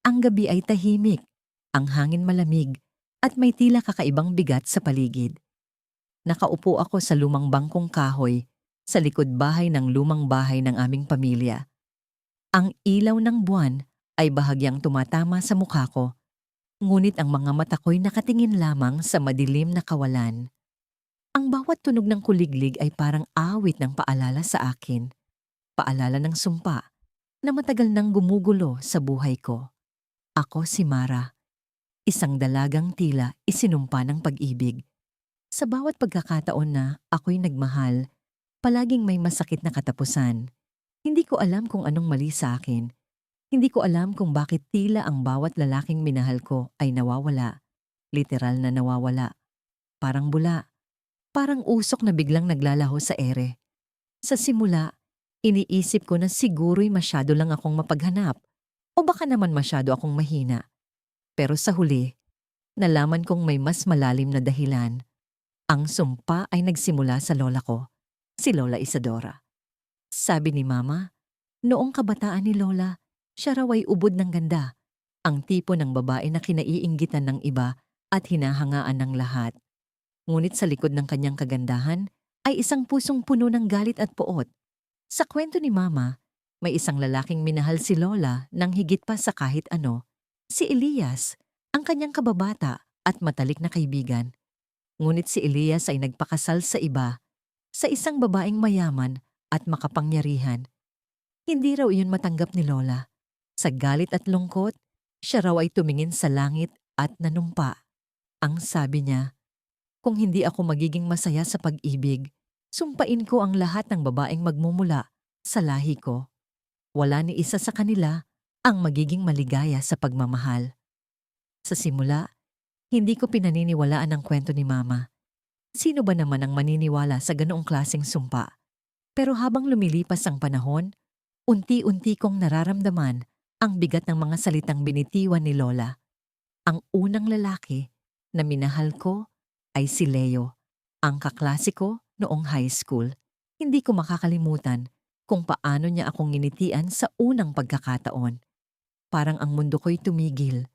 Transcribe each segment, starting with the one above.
Ang gabi ay tahimik, ang hangin malamig, at may tila kakaibang bigat sa paligid. Nakaupo ako sa lumang bangkong kahoy sa likod bahay ng lumang bahay ng aming pamilya. Ang ilaw ng buwan ay bahagyang tumatama sa mukha ko, ngunit ang mga mata ko'y nakatingin lamang sa madilim na kawalan. Ang bawat tunog ng kuliglig ay parang awit ng paalala sa akin, paalala ng sumpa na matagal nang gumugulo sa buhay ko. Ako si Mara, isang dalagang tila isinumpa ng pag-ibig. Sa bawat pagkakataon na ako'y nagmahal, palaging may masakit na katapusan. Hindi ko alam kung anong mali sa akin. Hindi ko alam kung bakit tila ang bawat lalaking minahal ko ay nawawala. Literal na nawawala. Parang bula. Parang usok na biglang naglalaho sa ere. Sa simula, iniisip ko na siguro'y masyado lang akong mapaghanap o baka naman masyado akong mahina. Pero sa huli, nalaman kong may mas malalim na dahilan. Ang sumpa ay nagsimula sa lola ko, si Lola Isadora. Sabi ni Mama, noong kabataan ni Lola, siya raw ay ubod ng ganda, ang tipo ng babae na kinaiinggitan ng iba at hinahangaan ng lahat. Ngunit sa likod ng kanyang kagandahan ay isang pusong puno ng galit at poot. Sa kwento ni Mama, may isang lalaking minahal si Lola nang higit pa sa kahit ano, si Elias, ang kanyang kababata at matalik na kaibigan. Ngunit si Elias ay nagpakasal sa iba, sa isang babaeng mayaman at makapangyarihan. Hindi raw iyon matanggap ni Lola. Sa galit at lungkot, siya raw ay tumingin sa langit at nanumpa. Ang sabi niya, kung hindi ako magiging masaya sa pag-ibig, sumpain ko ang lahat ng babaeng magmumula sa lahi ko. Wala ni isa sa kanila ang magiging maligaya sa pagmamahal. Sa simula, hindi ko pinaniniwalaan ang kwento ni Mama. Sino ba naman ang maniniwala sa ganoong klaseng sumpa? Pero habang lumilipas ang panahon, unti-unti kong nararamdaman ang bigat ng mga salitang binitiwan ni Lola. Ang unang lalaki na minahal ko ay si Leo, ang kaklase ko noong high school. Hindi ko makakalimutan kung paano niya akong nginitian sa unang pagkakataon. Parang ang mundo ko'y tumigil.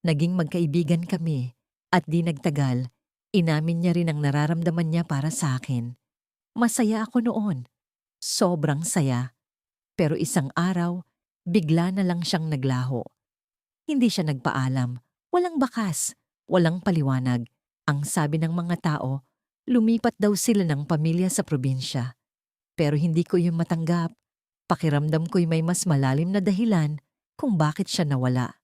Naging magkaibigan kami at di nagtagal, inamin niya rin ang nararamdaman niya para sa akin. Masaya ako noon. Sobrang saya. Pero isang araw, bigla na lang siyang naglaho. Hindi siya nagpaalam. Walang bakas. Walang paliwanag. Ang sabi ng mga tao, lumipat daw sila ng pamilya sa probinsya. Pero hindi ko yung matanggap. Pakiramdam ko'y may mas malalim na dahilan kung bakit siya nawala.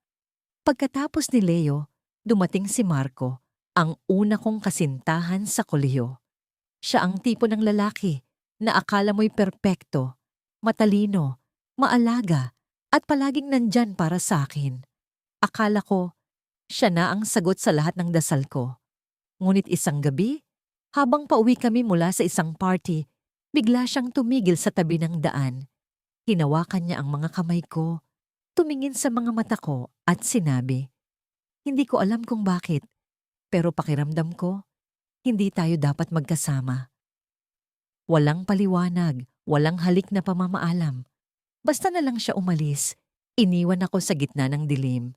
Pagkatapos ni Leo, dumating si Marco, ang una kong kasintahan sa kolehiyo. Siya ang tipo ng lalaki na akala mo'y perpekto, matalino, maalaga, at palaging nandyan para sa akin. Akala ko, siya na ang sagot sa lahat ng dasal ko. Ngunit isang gabi, habang pauwi kami mula sa isang party, bigla siyang tumigil sa tabi ng daan. Hinawakan niya ang mga kamay ko, tumingin sa mga mata ko at sinabi, hindi ko alam kung bakit, pero pakiramdam ko, hindi tayo dapat magkasama. Walang paliwanag, walang halik na pamamaalam. Basta na lang siya umalis, iniwan ako sa gitna ng dilim.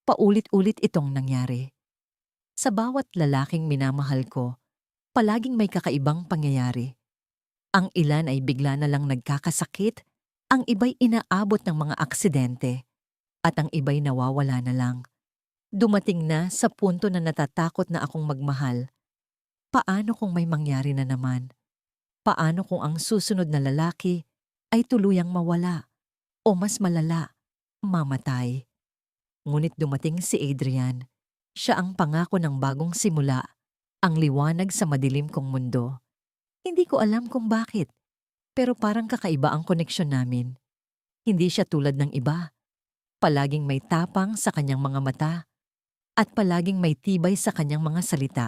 Paulit-ulit itong nangyari. Sa bawat lalaking minamahal ko, palaging may kakaibang pangyayari. Ang ilan ay bigla na lang nagkakasakit, ang iba'y inaabot ng mga aksidente, at ang iba'y nawawala na lang. Dumating na sa punto na natatakot na akong magmahal. Paano kung may mangyari na naman? Paano kung ang susunod na lalaki ay tuluyang mawala o mas malala, mamatay? Ngunit dumating si Adrian. Siya ang pangako ng bagong simula, ang liwanag sa madilim kong mundo. Hindi ko alam kung bakit, pero parang kakaiba ang koneksyon namin. Hindi siya tulad ng iba. Palaging may tapang sa kanyang mga mata at palaging may tibay sa kanyang mga salita.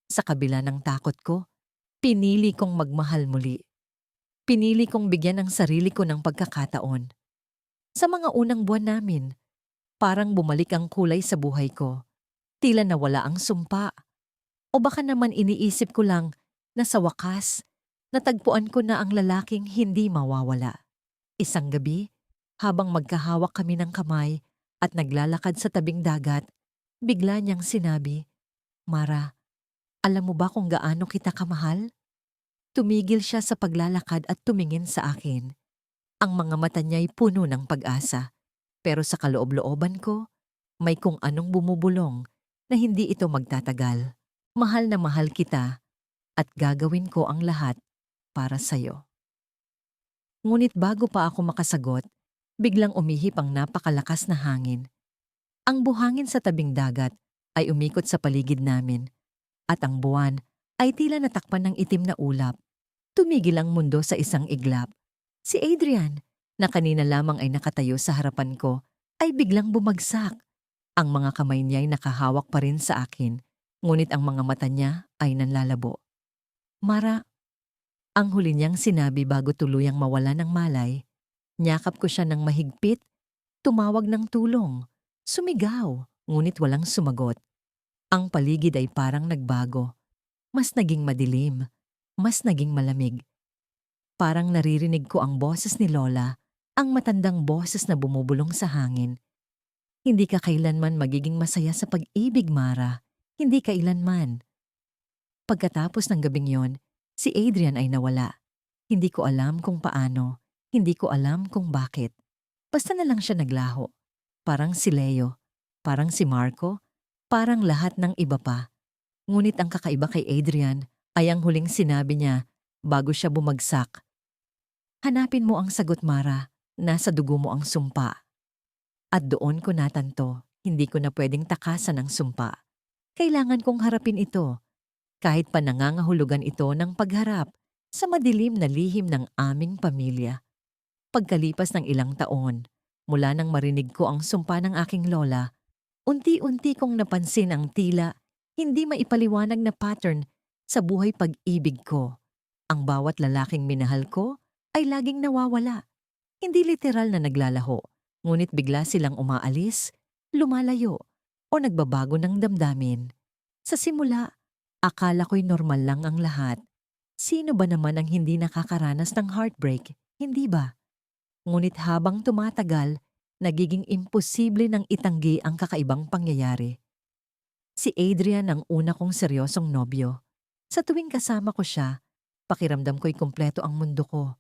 Sa kabila ng takot ko, pinili kong magmahal muli. Pinili kong bigyan ang sarili ko ng pagkakataon. Sa mga unang buwan namin, parang bumalik ang kulay sa buhay ko. Tila nawala ang sumpa. O baka naman iniisip ko lang na sa wakas, natagpuan ko na ang lalaking hindi mawawala. Isang gabi, habang magkahawak kami ng kamay at naglalakad sa tabing dagat, bigla niyang sinabi, "Mara, alam mo ba kung gaano kita kamahal?" Tumigil siya sa paglalakad at tumingin sa akin. Ang mga mata niya'y puno ng pag-asa. Pero sa kaloob-looban ko, may kung anong bumubulong na hindi ito magtatagal. Mahal na mahal kita at gagawin ko ang lahat para sa'yo. Ngunit bago pa ako makasagot, biglang umihip ang napakalakas na hangin. Ang buhangin sa tabing dagat ay umikot sa paligid namin at ang buwan ay tila natakpan ng itim na ulap. Tumigil ang mundo sa isang iglap. Si Adrian, na kanina lamang ay nakatayo sa harapan ko, ay biglang bumagsak. Ang mga kamay niya ay nakahawak pa rin sa akin, ngunit ang mga mata niya ay nanlalabo. "Mara," ang huli niyang sinabi bago tuluyang mawala ng malay. Niyakap ko siya ng mahigpit, tumawag ng tulong, sumigaw, ngunit walang sumagot. Ang paligid ay parang nagbago. Mas naging madilim, mas naging malamig. Parang naririnig ko ang boses ni Lola, ang matandang boses na bumubulong sa hangin. "Hindi ka kailanman magiging masaya sa pag-ibig, Mara. Hindi kailanman." Pagkatapos ng gabing yon, si Adrian ay nawala. Hindi ko alam kung paano, hindi ko alam kung bakit. Basta na lang siya naglaho. Parang si Leo, parang si Marco, parang lahat ng iba pa. Ngunit ang kakaiba kay Adrian ay ang huling sinabi niya bago siya bumagsak. "Hanapin mo ang sagot, Mara. Nasa dugo mo ang sumpa." At doon ko natanto, hindi ko na pwedeng takasan ang sumpa. Kailangan kong harapin ito, kahit pa nangangahulugan ito ng pagharap sa madilim na lihim ng aming pamilya. Pagkalipas ng ilang taon, mula nang marinig ko ang sumpa ng aking lola, unti-unti kong napansin ang tila hindi maipaliwanag na pattern sa buhay pag-ibig ko. Ang bawat lalaking minahal ko ay laging nawawala. Hindi literal na naglalaho, ngunit bigla silang umaalis, lumalayo, o nagbabago ng damdamin. Sa simula, akala ko'y normal lang ang lahat. Sino ba naman ang hindi nakakaranas ng heartbreak, hindi ba? Ngunit habang tumatagal, nagiging imposible nang itanggi ang kakaibang pangyayari. Si Adrian ang una kong seryosong nobyo. Sa tuwing kasama ko siya, pakiramdam ko'y kumpleto ang mundo ko.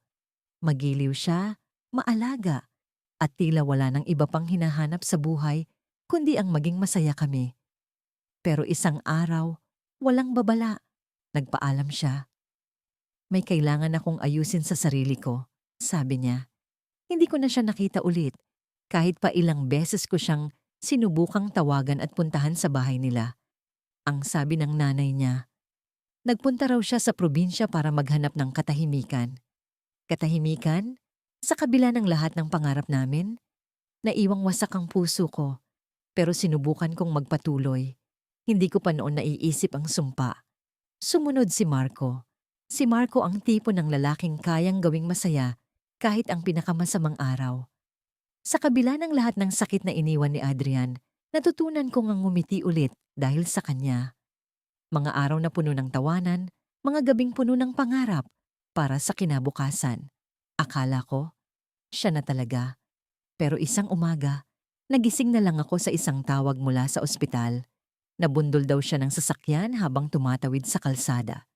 Magiliw siya, maalaga, at tila wala ng iba pang hinahanap sa buhay kundi ang maging masaya kami. Pero isang araw, walang babala, nagpaalam siya. "May kailangan akong ayusin sa sarili ko," sabi niya. Hindi ko na siya nakita ulit, kahit pa ilang beses ko siyang sinubukang tawagan at puntahan sa bahay nila. Ang sabi ng nanay niya, nagpunta raw siya sa probinsya para maghanap ng katahimikan. Katahimikan? Sa kabila ng lahat ng pangarap namin? Naiwang wasak ang puso ko, pero sinubukan kong magpatuloy. Hindi ko pa noon naiisip ang sumpa. Sumunod si Marco. Si Marco ang tipo ng lalaking kayang gawing masaya kahit ang pinakamasamang araw. Sa kabila ng lahat ng sakit na iniwan ni Adrian, natutunan kong ang ngumiti ulit dahil sa kanya. Mga araw na puno ng tawanan, mga gabing puno ng pangarap para sa kinabukasan. Akala ko, siya na talaga. Pero isang umaga, nagising na lang ako sa isang tawag mula sa ospital. Nabundol daw siya ng sasakyan habang tumatawid sa kalsada.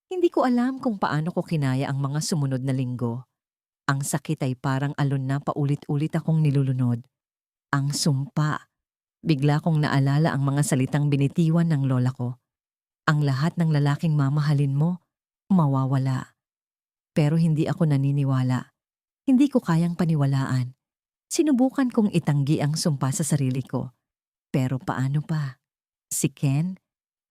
Hindi ko alam kung paano ko kinaya ang mga sumunod na linggo. Ang sakit ay parang alon na paulit-ulit akong nilulunod. Ang sumpa. Bigla kong naalala ang mga salitang binitiwan ng lola ko. Ang lahat ng lalaking mamahalin mo, mawawala. Pero hindi ako naniniwala. Hindi ko kayang paniwalaan. Sinubukan kong itanggi ang sumpa sa sarili ko. Pero paano pa? Si Ken,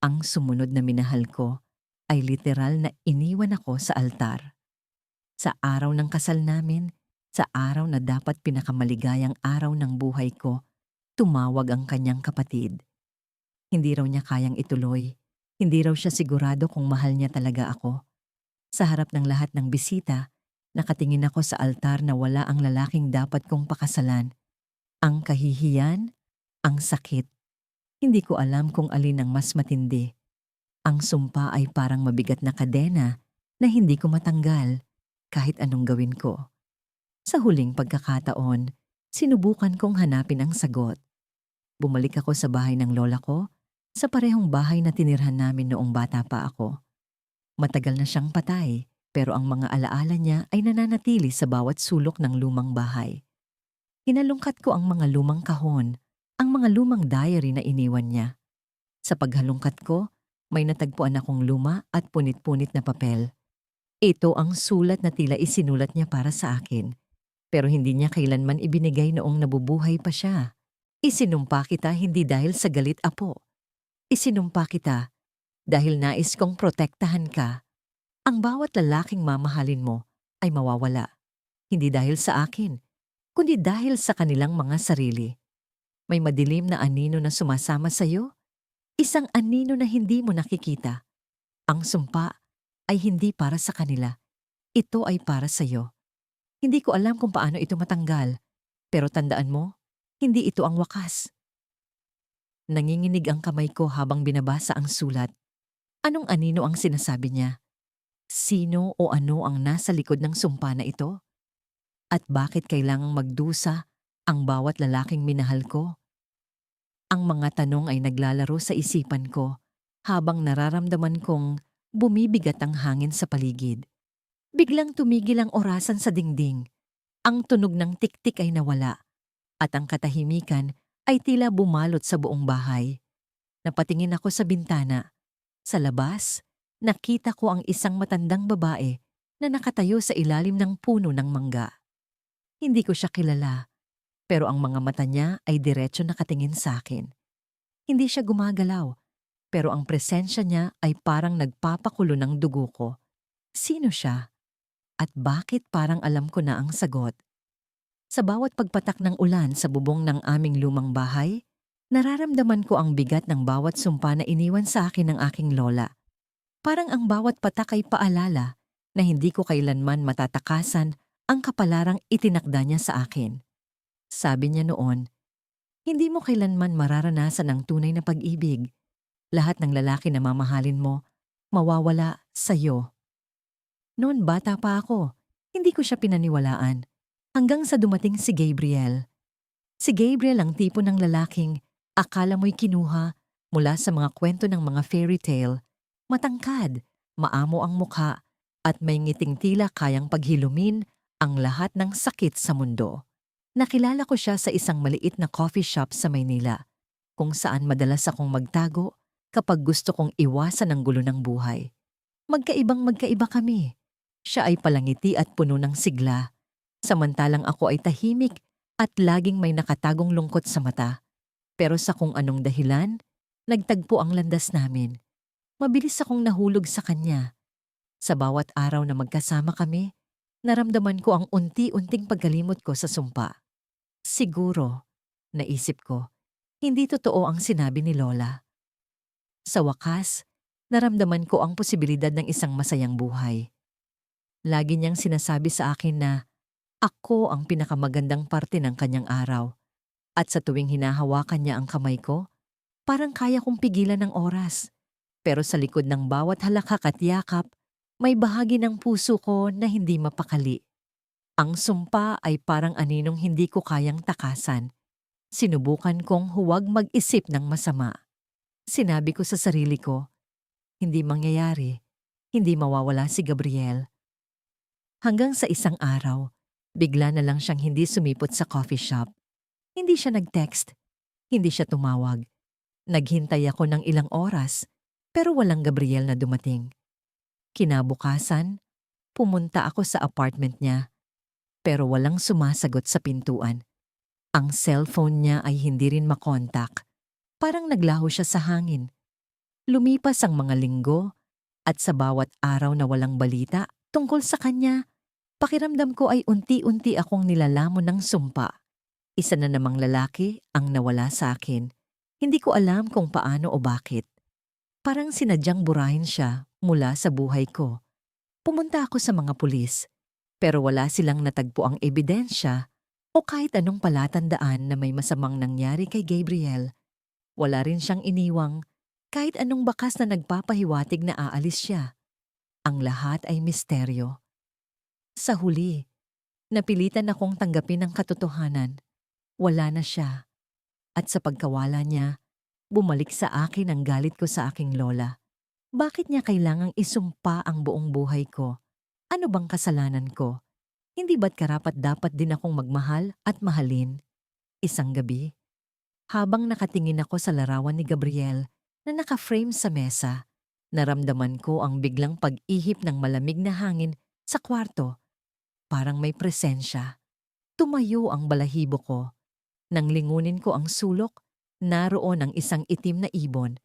ang sumunod na minahal ko, ay literal na iniwan ako sa altar. Sa araw ng kasal namin, sa araw na dapat pinakamaligayang araw ng buhay ko, tumawag ang kanyang kapatid. Hindi raw niya kayang ituloy. Hindi raw siya sigurado kung mahal niya talaga ako. Sa harap ng lahat ng bisita, nakatingin ako sa altar na wala ang lalaking dapat kong pakasalan. Ang kahihiyan, ang sakit. Hindi ko alam kung alin ang mas matindi. Ang sumpa ay parang mabigat na kadena na hindi ko matanggal kahit anong gawin ko. Sa huling pagkakataon, Sinubukan kong hanapin ang sagot. Bumalik ako sa bahay ng lola ko, sa parehong bahay na tinirhan namin noong bata pa ako. Matagal na siyang patay, pero ang mga alaala niya ay nananatili sa bawat sulok ng lumang bahay. Hinalungkat ko ang mga lumang kahon, ang mga lumang diary na iniwan niya. Sa paghalungkat ko, may natagpuan akong luma at punit-punit na papel. Ito ang sulat na tila isinulat niya para sa akin, pero hindi niya kailanman ibinigay noong nabubuhay pa siya. Isinumpa kita hindi dahil sa galit, apo. Isinumpa kita dahil nais kong protektahan ka. Ang bawat lalaking mamahalin mo ay mawawala. Hindi dahil sa akin, kundi dahil sa kanilang mga sarili. May madilim na anino na sumasama sa iyo, isang anino na hindi mo nakikita. Ang sumpa ay hindi para sa kanila. Ito ay para sa iyo. Hindi ko alam kung paano ito matanggal, pero tandaan mo, hindi ito ang wakas. Nanginginig ang kamay ko habang binabasa ang sulat. Anong anino ang sinasabi niya? Sino o ano ang nasa likod ng sumpa na ito? At bakit kailangang magdusa ang bawat lalaking minahal ko? Ang mga tanong ay naglalaro sa isipan ko habang nararamdaman kong bumibigat ang hangin sa paligid. Biglang tumigil ang orasan sa dingding. Ang tunog ng tiktik ay nawala at ang katahimikan ay tila bumalot sa buong bahay. Napatingin ako sa bintana. Sa labas, nakita ko ang isang matandang babae na nakatayo sa ilalim ng puno ng mangga. Hindi ko siya kilala, pero ang mga mata niya ay diretso nakatingin sa akin. Hindi siya gumagalaw, pero ang presensya niya ay parang nagpapakulo ng dugo ko. Sino siya? At bakit parang alam ko na ang sagot? Sa bawat pagpatak ng ulan sa bubong ng aming lumang bahay, nararamdaman ko ang bigat ng bawat sumpa na iniwan sa akin ng aking lola. Parang ang bawat patak ay paalala na hindi ko kailanman matatakasan ang kapalarang itinakda niya sa akin. Sabi niya noon, hindi mo kailanman mararanasan ang tunay na pag-ibig. Lahat ng lalaki na mamahalin mo, mawawala sa'yo. Noon bata pa ako, hindi ko siya pinaniwalaan. Hanggang sa dumating si Gabriel. Si Gabriel ang tipo ng lalaking akala mo'y kinuha mula sa mga kwento ng mga fairy tale. Matangkad, maamo ang mukha, at may ngiting tila kayang paghilumin ang lahat ng sakit sa mundo. Nakilala ko siya sa isang maliit na coffee shop sa Maynila, kung saan madalas akong magtago kapag gusto kong iwasan ang gulo ng buhay. Magkaiba kami. Siya ay palangiti at puno ng sigla, samantalang ako ay tahimik at laging may nakatagong lungkot sa mata. Pero sa kung anong dahilan, nagtagpo ang landas namin. Mabilis akong nahulog sa kanya. Sa bawat araw na magkasama kami, naramdaman ko ang unti-unting pagkalimot ko sa sumpa. Siguro, naisip ko, hindi totoo ang sinabi ni Lola. Sa wakas, naramdaman ko ang posibilidad ng isang masayang buhay. Lagi niyang sinasabi sa akin na ako ang pinakamagandang parte ng kanyang araw. At sa tuwing hinahawakan niya ang kamay ko, parang kaya kong pigilan ng oras. Pero sa likod ng bawat halakhak at yakap, may bahagi ng puso ko na hindi mapakali. Ang sumpa ay parang aninong hindi ko kayang takasan. Sinubukan kong huwag mag-isip ng masama. Sinabi ko sa sarili ko, hindi mangyayari, hindi mawawala si Gabriel. Hanggang sa isang araw, bigla na lang siyang hindi sumipot sa coffee shop. Hindi siya nag-text, hindi siya tumawag. Naghintay ako ng ilang oras, pero walang Gabriel na dumating. Kinabukasan, pumunta ako sa apartment niya, pero walang sumasagot sa pintuan. Ang cellphone niya ay hindi rin makontak. Parang naglaho siya sa hangin. Lumipas ang mga linggo, at sa bawat araw na walang balita tungkol sa kanya, pakiramdam ko ay unti-unti akong nilalamon ng sumpa. Isa na namang lalaki ang nawala sa akin. Hindi ko alam kung paano o bakit. Parang sinadyang burahin siya mula sa buhay ko. Pumunta ako sa mga pulis, pero wala silang natagpo ang ebidensya o kahit anong palatandaan na may masamang nangyari kay Gabriel. Wala rin siyang iniwang kahit anong bakas na nagpapahiwatig na aalis siya. Ang lahat ay misteryo. Sa huli, napilitan akong tanggapin ang katotohanan. Wala na siya. At sa pagkawala niya, bumalik sa akin ang galit ko sa aking lola. Bakit niya kailangang isumpa ang buong buhay ko? Ano bang kasalanan ko? Hindi ba't karapat-dapat din akong magmahal at mahalin? Isang gabi, habang nakatingin ako sa larawan ni Gabriel na naka-frame sa mesa, naramdaman ko ang biglang pag-ihip ng malamig na hangin sa kwarto. Parang may presensya. Tumayo ang balahibo ko. Nang lingunin ko ang sulok, naroon ang isang itim na ibon,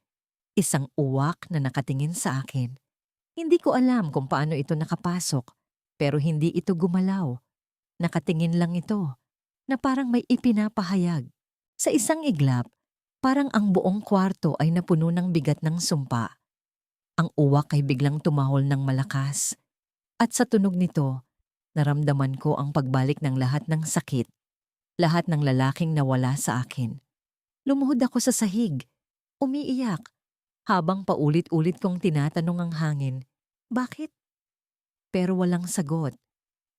isang uwak na nakatingin sa akin. Hindi ko alam kung paano ito nakapasok, pero hindi ito gumalaw. Nakatingin lang ito, na parang may ipinapahayag. Sa isang iglap, parang ang buong kwarto ay napuno ng bigat ng sumpa. Ang uwak ay biglang tumahol ng malakas. At sa tunog nito, naramdaman ko ang pagbalik ng lahat ng sakit, lahat ng lalaking nawala sa akin. Lumuhod ako sa sahig, umiiyak, habang paulit-ulit kong tinatanong ang hangin, bakit? Pero walang sagot.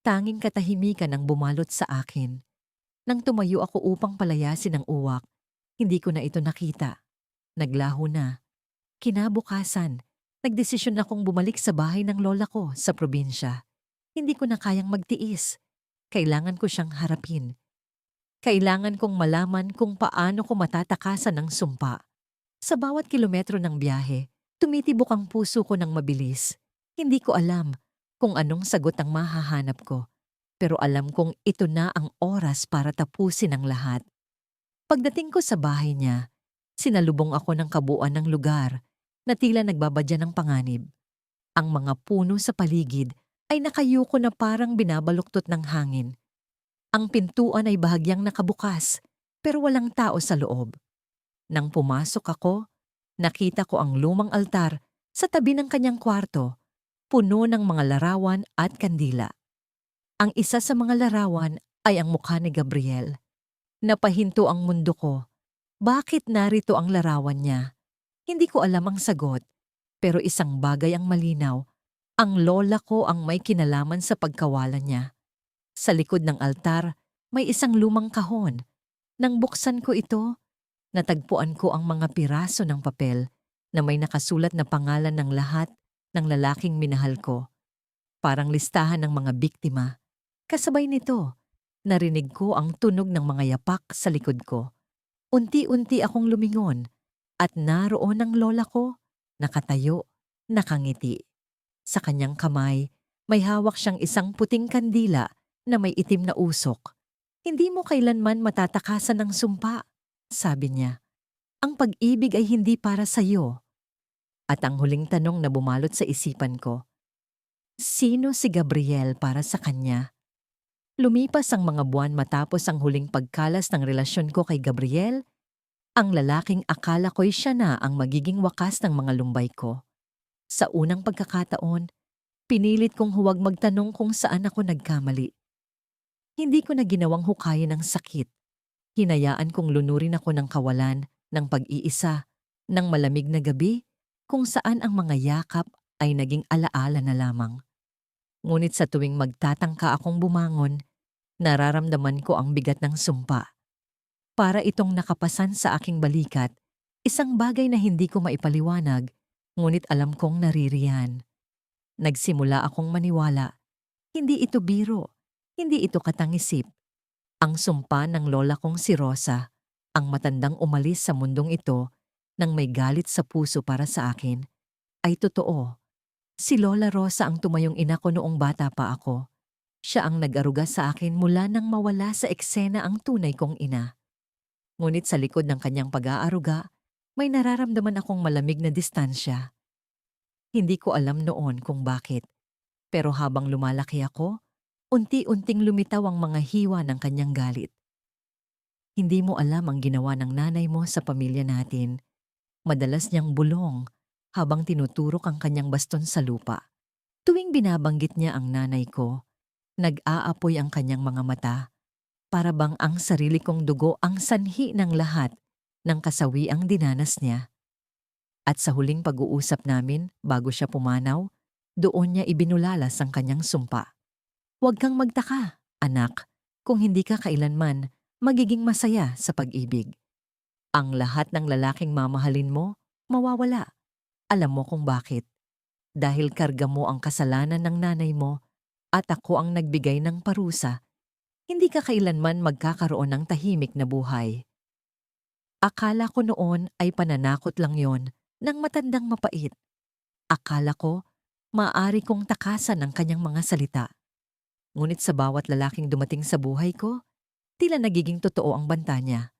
Tanging katahimikan ang bumalot sa akin. Nang tumayo ako upang palayasin ang uwak, hindi ko na ito nakita. Naglaho na. Kinabukasan, nagdesisyon akong bumalik sa bahay ng lola ko sa probinsya. Hindi ko na kayang magtiis. Kailangan ko siyang harapin. Kailangan kong malaman kung paano ko matatakasan ng sumpa. Sa bawat kilometro ng biyahe, tumitibok ang puso ko ng mabilis. Hindi ko alam kung anong sagot ang mahahanap ko. Pero alam kong ito na ang oras para tapusin ang lahat. Pagdating ko sa bahay niya, sinalubong ako ng kabuuan ng lugar na tila nagbabadya ng panganib. Ang mga puno sa paligid ay nakayuko na parang binabaluktot ng hangin. Ang pintuan ay bahagyang nakabukas, pero walang tao sa loob. Nang pumasok ako, nakita ko ang lumang altar sa tabi ng kanyang kwarto, puno ng mga larawan at kandila. Ang isa sa mga larawan ay ang mukha ni Gabriel. Napahinto ang mundo ko. Bakit narito ang larawan niya? Hindi ko alam ang sagot, pero isang bagay ang malinaw. Ang lola ko ang may kinalaman sa pagkawala niya. Sa likod ng altar, may isang lumang kahon. Nang buksan ko ito, natagpuan ko ang mga piraso ng papel na may nakasulat na pangalan ng lahat ng lalaking minahal ko. Parang listahan ng mga biktima. Kasabay nito, narinig ko ang tunog ng mga yapak sa likod ko. Unti-unti akong lumingon at naroon ang lola ko, nakatayo, nakangiti. Sa kanyang kamay, may hawak siyang isang puting kandila na may itim na usok. Hindi mo kailanman matatakasan ng sumpa, sabi niya. Ang pag-ibig ay hindi para sa iyo. At ang huling tanong na bumalot sa isipan ko, sino si Gabriel para sa kanya? Lumipas ang mga buwan matapos ang huling pagkalas ng relasyon ko kay Gabriel, ang lalaking akala ko'y siya na ang magiging wakas ng mga lumbay ko. Sa unang pagkakataon, pinilit kong huwag magtanong kung saan ako nagkamali. Hindi ko na ginawang hukayin ng sakit. Hinayaan kong lunurin ako ng kawalan, ng pag-iisa, ng malamig na gabi, kung saan ang mga yakap ay naging alaala na lamang. Ngunit sa tuwing magtatangka akong bumangon, nararamdaman ko ang bigat ng sumpa. Para itong nakapasan sa aking balikat, isang bagay na hindi ko maipaliwanag, ngunit alam kong naririyan. Nagsimula akong maniwala. Hindi ito biro, hindi ito katangisip. Ang sumpa ng lola kong si Rosa, ang matandang umalis sa mundong ito nang may galit sa puso para sa akin, ay totoo. Si Lola Rosa ang tumayong ina ko noong bata pa ako. Siya ang nag-aruga sa akin mula nang mawala sa eksena ang tunay kong ina. Ngunit sa likod ng kanyang pag-aaruga, may nararamdaman akong malamig na distansya. Hindi ko alam noon kung bakit. Pero habang lumalaki ako, unti-unting lumitaw ang mga hiwa ng kanyang galit. Hindi mo alam ang ginawa ng nanay mo sa pamilya natin. Madalas niyang bulong habang tinuturok ang kanyang baston sa lupa. Tuwing binabanggit niya ang nanay ko, nag-aapoy ang kanyang mga mata, para bang ang sarili kong dugo ang sanhi ng lahat ng kasawiang dinanas niya. At sa huling pag-uusap namin bago siya pumanaw, doon niya ibinulalas ang kanyang sumpa. Huwag kang magtaka, anak, kung hindi ka kailanman magiging masaya sa pag-ibig. Ang lahat ng lalaking mamahalin mo, mawawala. Alam mo kung bakit? Dahil karga mo ang kasalanan ng nanay mo at ako ang nagbigay ng parusa, hindi ka kailanman magkakaroon ng tahimik na buhay. Akala ko noon ay pananakot lang yon ng matandang mapait. Akala ko maaari kong takasan ang kanyang mga salita. Ngunit sa bawat lalaking dumating sa buhay ko, tila nagiging totoo ang banta niya.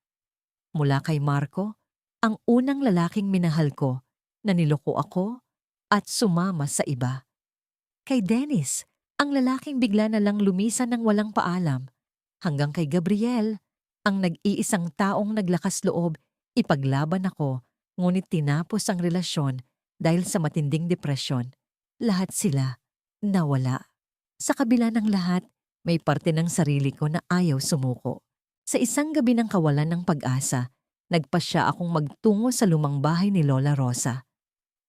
Mula kay Marco, ang unang lalaking minahal ko na niloko ako at sumama sa iba. Kay Dennis, ang lalaking bigla na lang lumisan ng walang paalam. Hanggang kay Gabriel, ang nag-iisang taong naglakas loob, ipaglaban ako, ngunit tinapos ang relasyon dahil sa matinding depresyon. Lahat sila nawala. Sa kabila ng lahat, may parte ng sarili ko na ayaw sumuko. Sa isang gabi ng kawalan ng pag-asa, nagpasya akong magtungo sa lumang bahay ni Lola Rosa.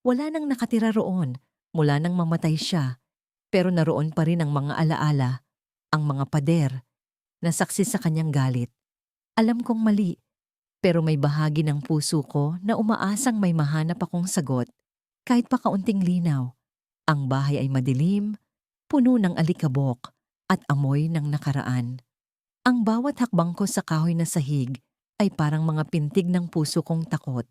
Wala nang nakatira roon mula nang mamatay siya, pero naroon pa rin ang mga alaala, ang mga pader, na saksi sa kanyang galit. Alam kong mali, pero may bahagi ng puso ko na umaasang may mahanap akong sagot. Kahit pa kaunting linaw, ang bahay ay madilim, puno ng alikabok at amoy ng nakaraan. Ang bawat hakbang ko sa kahoy na sahig ay parang mga pintig ng puso kong takot.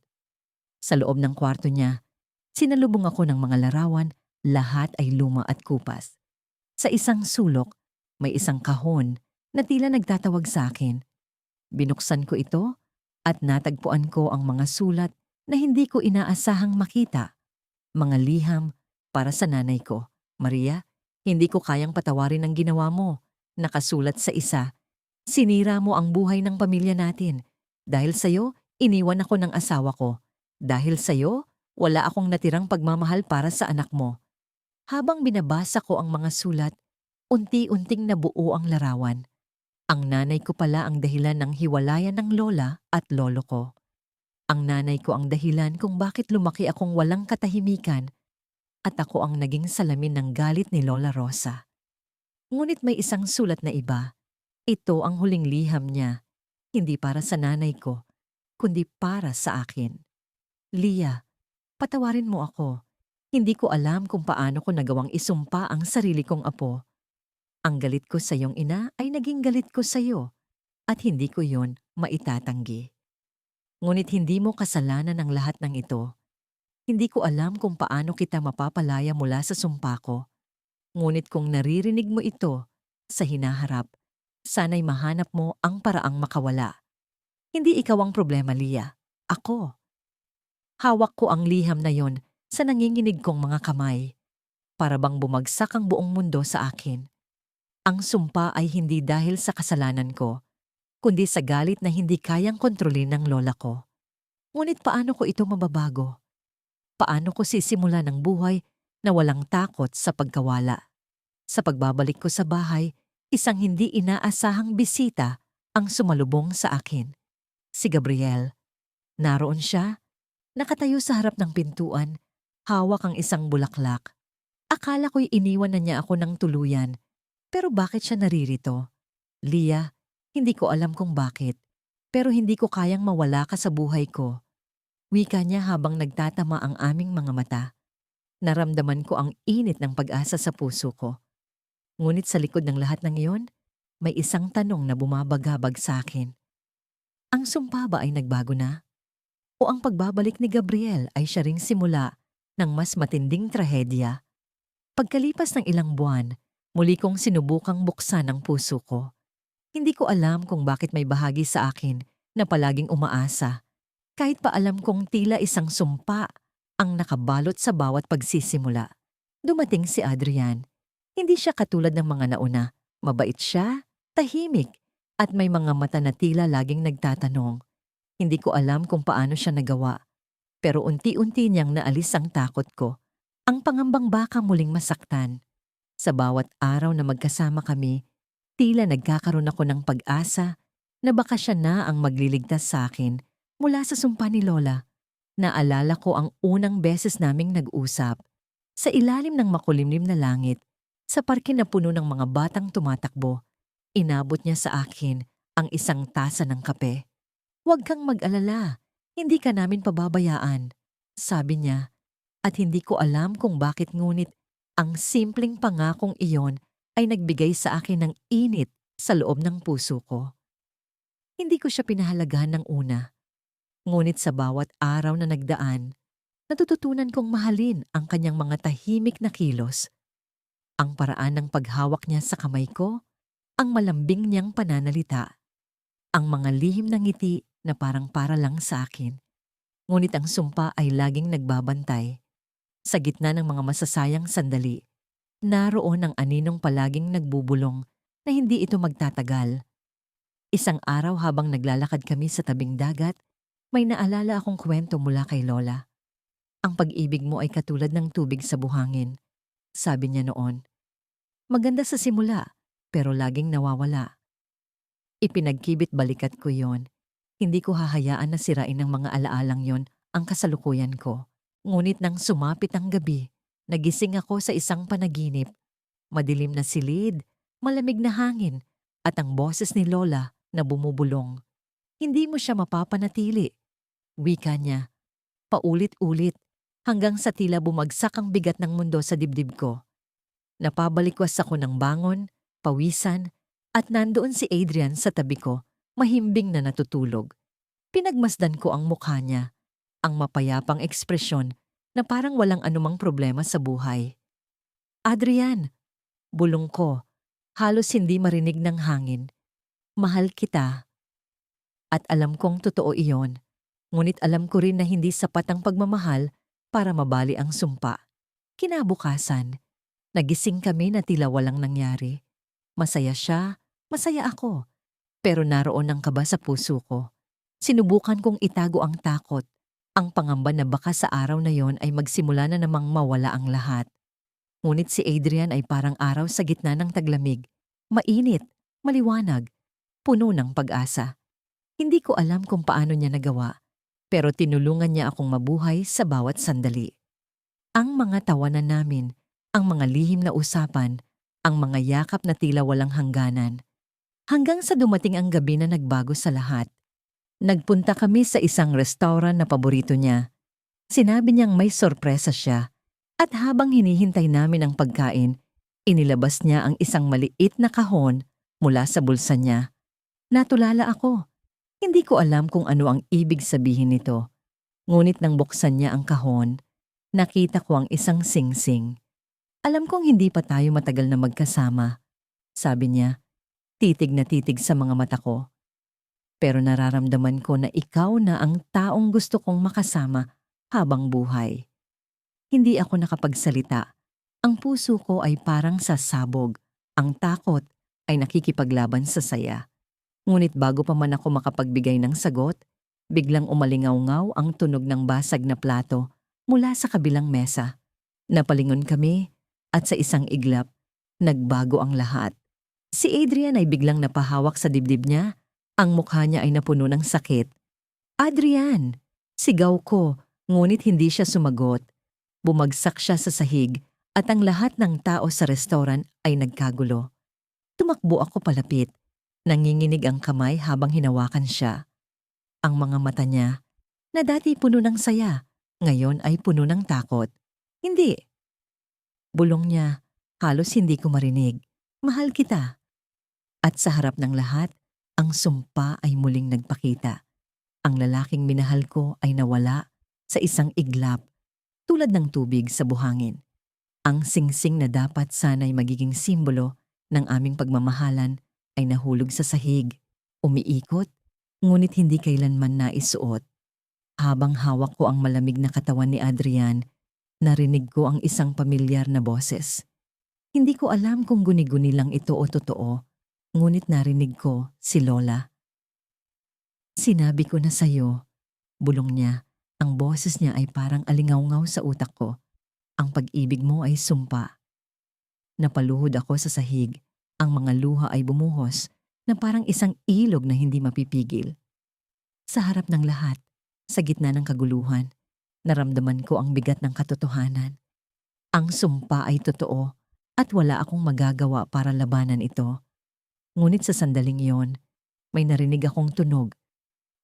Sa loob ng kwarto niya, sinalubong ako ng mga larawan, lahat ay luma at kupas. Sa isang sulok, may isang kahon na tila nagtatawag sa akin. Binuksan ko ito at natagpuan ko ang mga sulat na hindi ko inaasahang makita. Mga liham para sa nanay ko. Maria, hindi ko kayang patawarin ang ginawa mo. Nakasulat sa isa, sinira mo ang buhay ng pamilya natin. Dahil sa'yo, iniwan ako ng asawa ko. Dahil sa'yo, wala akong natirang pagmamahal para sa anak mo. Habang binabasa ko ang mga sulat, unti-unting nabuo ang larawan. Ang nanay ko pala ang dahilan ng hiwalayan ng lola at lolo ko. Ang nanay ko ang dahilan kung bakit lumaki akong walang katahimikan at ako ang naging salamin ng galit ni Lola Rosa. Ngunit may isang sulat na iba. Ito ang huling liham niya, hindi para sa nanay ko, kundi para sa akin. Lia, patawarin mo ako. Hindi ko alam kung paano ko nagawang isumpa ang sarili kong apo. Ang galit ko sa iyong ina ay naging galit ko sa iyo at hindi ko yon maitatanggi. Ngunit hindi mo kasalanan ang lahat ng ito. Hindi ko alam kung paano kita mapapalaya mula sa sumpa ko. Ngunit kung naririnig mo ito sa hinaharap, sana'y mahanap mo ang paraang makawala. Hindi ikaw ang problema, Lia. Ako. Hawak ko ang liham na yon sa nanginginig kong mga kamay. Para bang bumagsak ang buong mundo sa akin. Ang sumpa ay hindi dahil sa kasalanan ko, kundi sa galit na hindi kayang kontrolin ng lola ko. Ngunit paano ko ito mababago? Paano ko sisimula ng buhay na walang takot sa pagkawala? Sa pagbabalik ko sa bahay, isang hindi inaasahang bisita ang sumalubong sa akin. Si Gabriel. Naroon siya, nakatayo sa harap ng pintuan, hawak ang isang bulaklak. Akala ko'y iniwan na niya ako ng tuluyan. Pero bakit siya naririto? Lia, hindi ko alam kung bakit, pero hindi ko kayang mawala ka sa buhay ko. Wika niya habang nagtatama ang aming mga mata. Naramdaman ko ang init ng pag-asa sa puso ko. Ngunit sa likod ng lahat ng iyon, may isang tanong na bumabagabag sa akin. Ang sumpa ba ay nagbago na? O ang pagbabalik ni Gabriel ay siya ring simula ng mas matinding trahedya? Pagkalipas ng ilang buwan, muli kong sinubukang buksan ang puso ko. Hindi ko alam kung bakit may bahagi sa akin na palaging umaasa. Kahit pa alam kong tila isang sumpa ang nakabalot sa bawat pagsisimula. Dumating si Adrian. Hindi siya katulad ng mga nauna. Mabait siya, tahimik, at may mga mata na tila laging nagtatanong. Hindi ko alam kung paano siya nagawa. Pero unti-unti niyang naalis ang takot ko. Ang pangambang baka muling masaktan. Sa bawat araw na magkasama kami, tila nagkakaroon ako ng pag-asa na baka siya na ang magliligtas sa akin mula sa sumpa ni Lola. Naalala ko ang unang beses naming nag-usap. Sa ilalim ng makulimlim na langit, sa parke na puno ng mga batang tumatakbo, inabot niya sa akin ang isang tasa ng kape. "Huwag kang mag-alala, hindi ka namin pababayaan," sabi niya, at hindi ko alam kung bakit ngunit ang simpleng pangakong iyon ay nagbigay sa akin ng init sa loob ng puso ko. Hindi ko siya pinahalagahan ng una, ngunit sa bawat araw na nagdaan, natututunan kong mahalin ang kanyang mga tahimik na kilos, ang paraan ng paghawak niya sa kamay ko, ang malambing niyang pananalita, ang mga lihim ng ngiti na parang para lang sa akin. Ngunit ang sumpa ay laging nagbabantay. Sa gitna ng mga masasayang sandali, naroon ang aninong palaging nagbubulong na hindi ito magtatagal. Isang araw habang naglalakad kami sa tabing dagat, may naalala akong kwento mula kay Lola. "Ang pag-ibig mo ay katulad ng tubig sa buhangin," sabi niya noon. "Maganda sa simula, pero laging nawawala." Ipinagkibit balikat ko yon. Hindi ko hahayaan na sirain ng mga alaalang yon ang kasalukuyan ko. Ngunit nang sumapit ang gabi, nagising ako sa isang panaginip. Madilim na silid, malamig na hangin, at ang boses ni Lola na bumubulong. "Hindi mo siya mapapanatili," wika niya, paulit-ulit, hanggang sa tila bumagsak ang bigat ng mundo sa dibdib ko. Napabalikwas ako ng bangon, pawisan, at nandoon si Adrian sa tabi ko, mahimbing na natutulog. Pinagmasdan ko ang mukha niya, ang mapayapang ekspresyon na parang walang anumang problema sa buhay. "Adrian," bulong ko, halos hindi marinig ng hangin. "Mahal kita." At alam kong totoo iyon, ngunit alam ko rin na hindi sapat ang pagmamahal para mabali ang sumpa. Kinabukasan, nagising kami na tila walang nangyari. Masaya siya, masaya ako, pero naroon ang kaba sa puso ko. Sinubukan kong itago ang takot, ang pangamba na baka sa araw na yon ay magsimula na namang mawala ang lahat. Ngunit si Adrian ay parang araw sa gitna ng taglamig. Mainit, maliwanag, puno ng pag-asa. Hindi ko alam kung paano niya nagawa, pero tinulungan niya akong mabuhay sa bawat sandali. Ang mga tawanan namin, ang mga lihim na usapan, ang mga yakap na tila walang hangganan. Hanggang sa dumating ang gabi na nagbago sa lahat. Nagpunta kami sa isang restaurant na paborito niya. Sinabi niyang may sorpresa siya, at habang hinihintay namin ang pagkain, inilabas niya ang isang maliit na kahon mula sa bulsa niya. Natulala ako. Hindi ko alam kung ano ang ibig sabihin nito. Ngunit nang buksan niya ang kahon, nakita ko ang isang singsing. "Alam kong hindi pa tayo matagal na magkasama," sabi niya, titig na titig sa mga mata ko. "Pero nararamdaman ko na ikaw na ang taong gusto kong makasama habang buhay." Hindi ako nakapagsalita. Ang puso ko ay parang sasabog. Ang takot ay nakikipaglaban sa saya. Ngunit bago pa man ako makapagbigay ng sagot, biglang umalingaw-ngaw ang tunog ng basag na plato mula sa kabilang mesa. Napalingon kami at sa isang iglap, nagbago ang lahat. Si Adrian ay biglang napahawak sa dibdib niya. Ang mukha niya ay napuno ng sakit. "Adrian!" Sigaw ko, ngunit hindi siya sumagot. Bumagsak siya sa sahig at ang lahat ng tao sa restaurant ay nagkagulo. Tumakbo ako palapit. Nanginginig ang kamay habang hinawakan siya. Ang mga mata niya, na dati puno ng saya, ngayon ay puno ng takot. "Hindi." Bulong niya, halos hindi ko marinig. "Mahal kita." At sa harap ng lahat, ang sumpa ay muling nagpakita. Ang lalaking minahal ko ay nawala sa isang iglap, tulad ng tubig sa buhangin. Ang singsing na dapat sana'y magiging simbolo ng aming pagmamahalan ay nahulog sa sahig, umiikot, ngunit hindi kailanman naisuot. Habang hawak ko ang malamig na katawan ni Adrian, narinig ko ang isang pamilyar na boses. Hindi ko alam kung guni-guni lang ito o totoo, ngunit narinig ko si Lola. "Sinabi ko na sa'yo," bulong niya. Ang boses niya ay parang alingaw-ngaw sa utak ko. "Ang pag-ibig mo ay sumpa." Napaluhod ako sa sahig. Ang mga luha ay bumuhos na parang isang ilog na hindi mapipigil. Sa harap ng lahat, sa gitna ng kaguluhan, naramdaman ko ang bigat ng katotohanan. Ang sumpa ay totoo at wala akong magagawa para labanan ito. Ngunit sa sandaling iyon, may narinig akong tunog.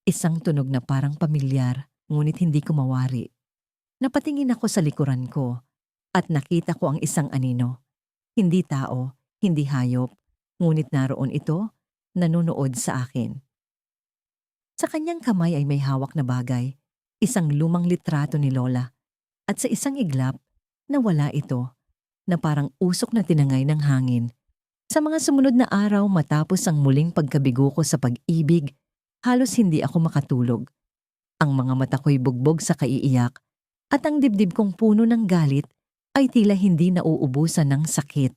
Isang tunog na parang pamilyar, ngunit hindi ko mawari. Napatingin ako sa likuran ko at nakita ko ang isang anino. Hindi tao, hindi hayop, ngunit naroon ito, nanonood sa akin. Sa kanyang kamay ay may hawak na bagay, isang lumang litrato ni Lola. At sa isang iglap, nawala ito, na parang usok na tinangay ng hangin. Sa mga sumunod na araw matapos ang muling pagkabigo ko sa pag-ibig, halos hindi ako makatulog. Ang mga mata ko'y bugbog sa kaiiyak at ang dibdib kong puno ng galit ay tila hindi nauubusan ng sakit.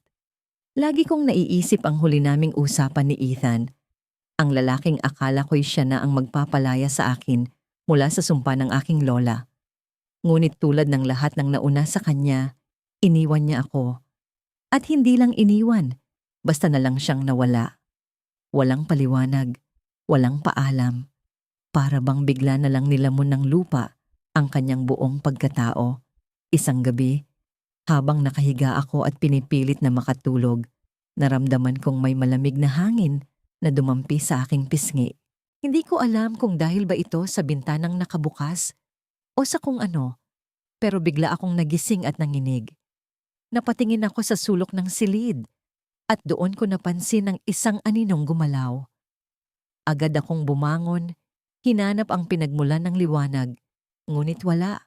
Lagi kong naiisip ang huli naming usapan ni Ethan. Ang lalaking akala ko'y siya na ang magpapalaya sa akin mula sa sumpa ng aking lola. Ngunit tulad ng lahat ng nauna sa kanya, iniwan niya ako. At hindi lang iniwan, basta na lang siyang nawala. Walang paliwanag, walang paalam. Para bang bigla na lang nilamon ng lupa ang kanyang buong pagkatao. Isang gabi, habang nakahiga ako at pinipilit na makatulog, naramdaman kong may malamig na hangin na dumampi sa aking pisngi. Hindi ko alam kung dahil ba ito sa bintanang nakabukas o sa kung ano, pero bigla akong nagising at nanginig. Napatingin ako sa sulok ng silid at doon ko napansin ang isang aninong gumalaw. Agad akong bumangon, hinanap ang pinagmulan ng liwanag, ngunit wala.